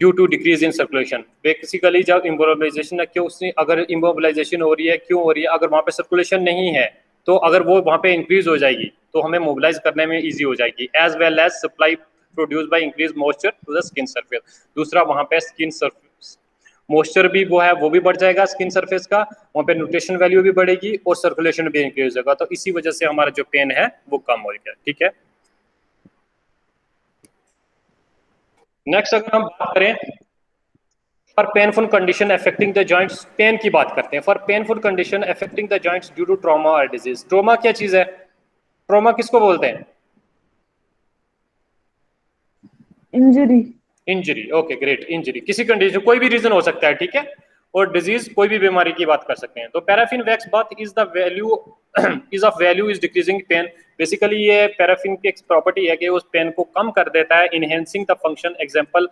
due to decrease in circulation. Basically जब इमोबिलाइजेशन, क्यों उसने अगर इमोबिलाइजेशन हो रही है, क्यों हो रही है? अगर वहां पे सर्कुलेशन नहीं है तो अगर वो वहां पे इंक्रीज हो जाएगी तो हमें मोबिलाइज करने में इजी हो जाएगी। As well as supply produce by increase moisture to the skin surface. दूसरा वहां पे स्किन सरफेस मॉइस्चर भी वो है वो भी बढ़ जाएगा स्किन सरफेस का, वहां पे न्यूट्रिशन वैल्यू भी बढ़ेगी और सर्कुलेशन भी इंक्रीज होगा। तो इसी वजह से हमारा जो पेन है वो कम हो गया, ठीक है। नेक्स्ट अगर हम बात करें for painful condition affecting the joints, pain की बात करते हैं। For painful condition affecting the joints due to trauma और डिजीज। ट्रॉमा क्या चीज है? ट्रॉमा किसको बोलते हैं? इंजरी। Okay great. इंजरी किसी कंडीशन, कोई भी रीजन हो सकता है, ठीक है। और डिजीज कोई भी बीमारी की बात कर सकते हैं। तो पैराफिन वैक्स बात is the value is of value is decreasing pain. Basically ये पैराफिन की एक प्रॉपर्टी है कि उस पेन को कम कर देता है, इनहेंसिंग द फंक्शन। एग्जांपल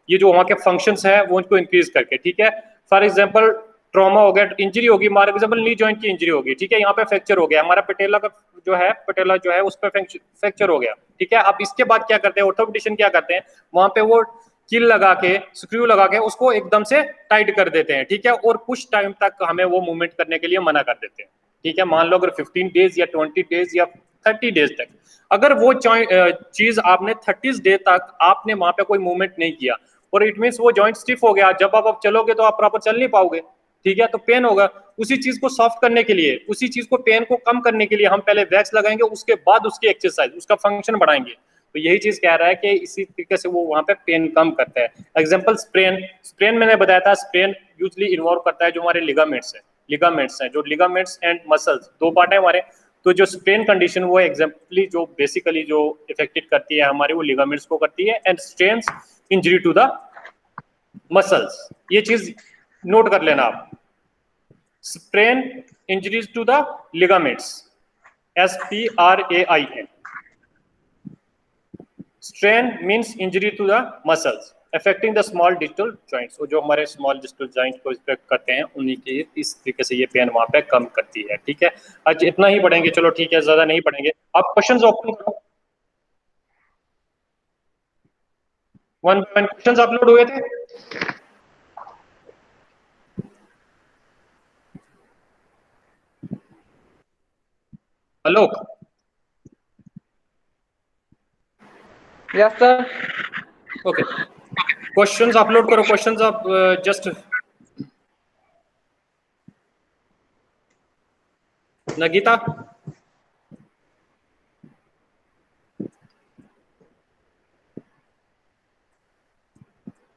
ये जो वहाँ के फंक्शंस है वो उनको इंक्रीज करके, ठीक है। फॉर एग्जांपल ट्रॉमा हो गया, इंजरी होगी, फॉर एग्जांपल नी जॉइंट की इंजरी होगी, ठीक है। यहाँ पे फ्रैक्चर हो गया, हमारा पटेला जो है उस पर फ्रैक्चर हो गया, ठीक है। अब इसके बाद क्या करते हैं ऑर्थोपेडिशियन, क्या करते हैं वहां पे वो किल लगा के, स्क्रू लगा के उसको एकदम से टाइट कर देते हैं, ठीक है। और कुछ टाइम तक हमें वो मूवमेंट करने के लिए मना कर देते हैं, ठीक है। मान लो अगर 15 डेज या 20 डेज या 30 डेज तक, अगर वो चीज आपने 30 डेज तक आपने वहां पे कोई मूवमेंट नहीं किया और इट मींस वो जॉइंट स्टिफ हो गया, जब आप चलोगे तो आप प्रॉपर चल नहीं पाओगे, ठीक है। तो पेन होगा। उसी चीज को सॉफ्ट करने के लिए, उसी चीज को पेन को कम करने के लिए हम पहले वैक्स लगाएंगे, उसके बाद उसकी एक्सरसाइज, उसका फंक्शन बढ़ाएंगे। तो यही चीज कह रहा है कि इसी तरीके से वो वहां पे पेन कम करता है। एग्जांपल स्प्रेन मैंने बताया था, स्प्रेन यूजुअली इन्वॉल्व करता है जो हमारे लिगामेंट्स हैं, जो लिगामेंट्स एंड मसल्स, दो पार्ट है हमारे। तो जो स्प्रेन कंडीशन वो एग्जाम्पली जो बेसिकली जो इफेक्टेड करती है हमारे वो लिगामेंट्स को करती है, and strains injury to the muscles. ये चीज नोट कर लेना आप, sprain injuries to the ligaments, SPRAIN। Strain means injury to the muscles, affecting the small digital joints, जो हमारे स्मॉल डिजिटल जॉइंट को इफेक्ट करते हैं उन्हीं की इस तरीके से ये पेन वहां पे कम करती है। ठीक है, आज इतना ही पढ़ेंगे, चलो ठीक है, ज्यादा नहीं पढ़ेंगे। आप क्वेश्चंस ओपन करो। 1 क्वेश्चंस अपलोड हुए थे। Alok, yes sir. Okay, questions upload करो, क्वेश्चंस आप जस्ट नगीता।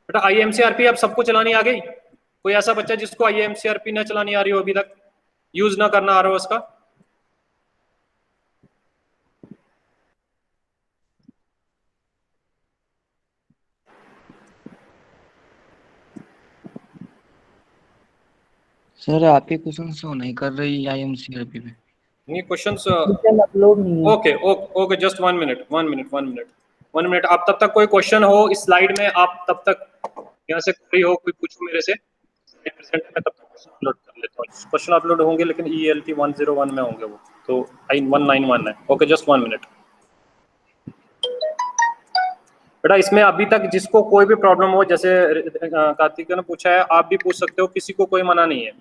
बेटा IMCRP आप सबको चलानी आ गई? कोई ऐसा बच्चा जिसको IMCRP ना चलानी आ रही हो, अभी तक यूज ना करना आ रहा हो उसका? सर आपके क्वेश्चन शो नहीं कर रही IMCRP पे। नहीं क्वेश्चंस अपलोड नहीं है। Okay okay, just 1 minute 1 minute 1 minute 1 minute. आप तब तक कोई क्वेश्चन हो इस स्लाइड में, आप तब तक यहाँ से कोई हो, कोई पूछो मेरे से, प्रेजेंट में, तब तक क्वेश्चन अपलोड कर लेता हूँ। क्वेश्चन अपलोड होंगे लेकिन ELT 101 में होंगे वो, तो I191 है। Okay, just 1 minute. बेटा इसमें अभी तक जिसको कोई भी प्रॉब्लम हो, जैसे कार्तिक ने पूछा है, आप भी पूछ सकते हो, किसी को कोई मना नहीं है।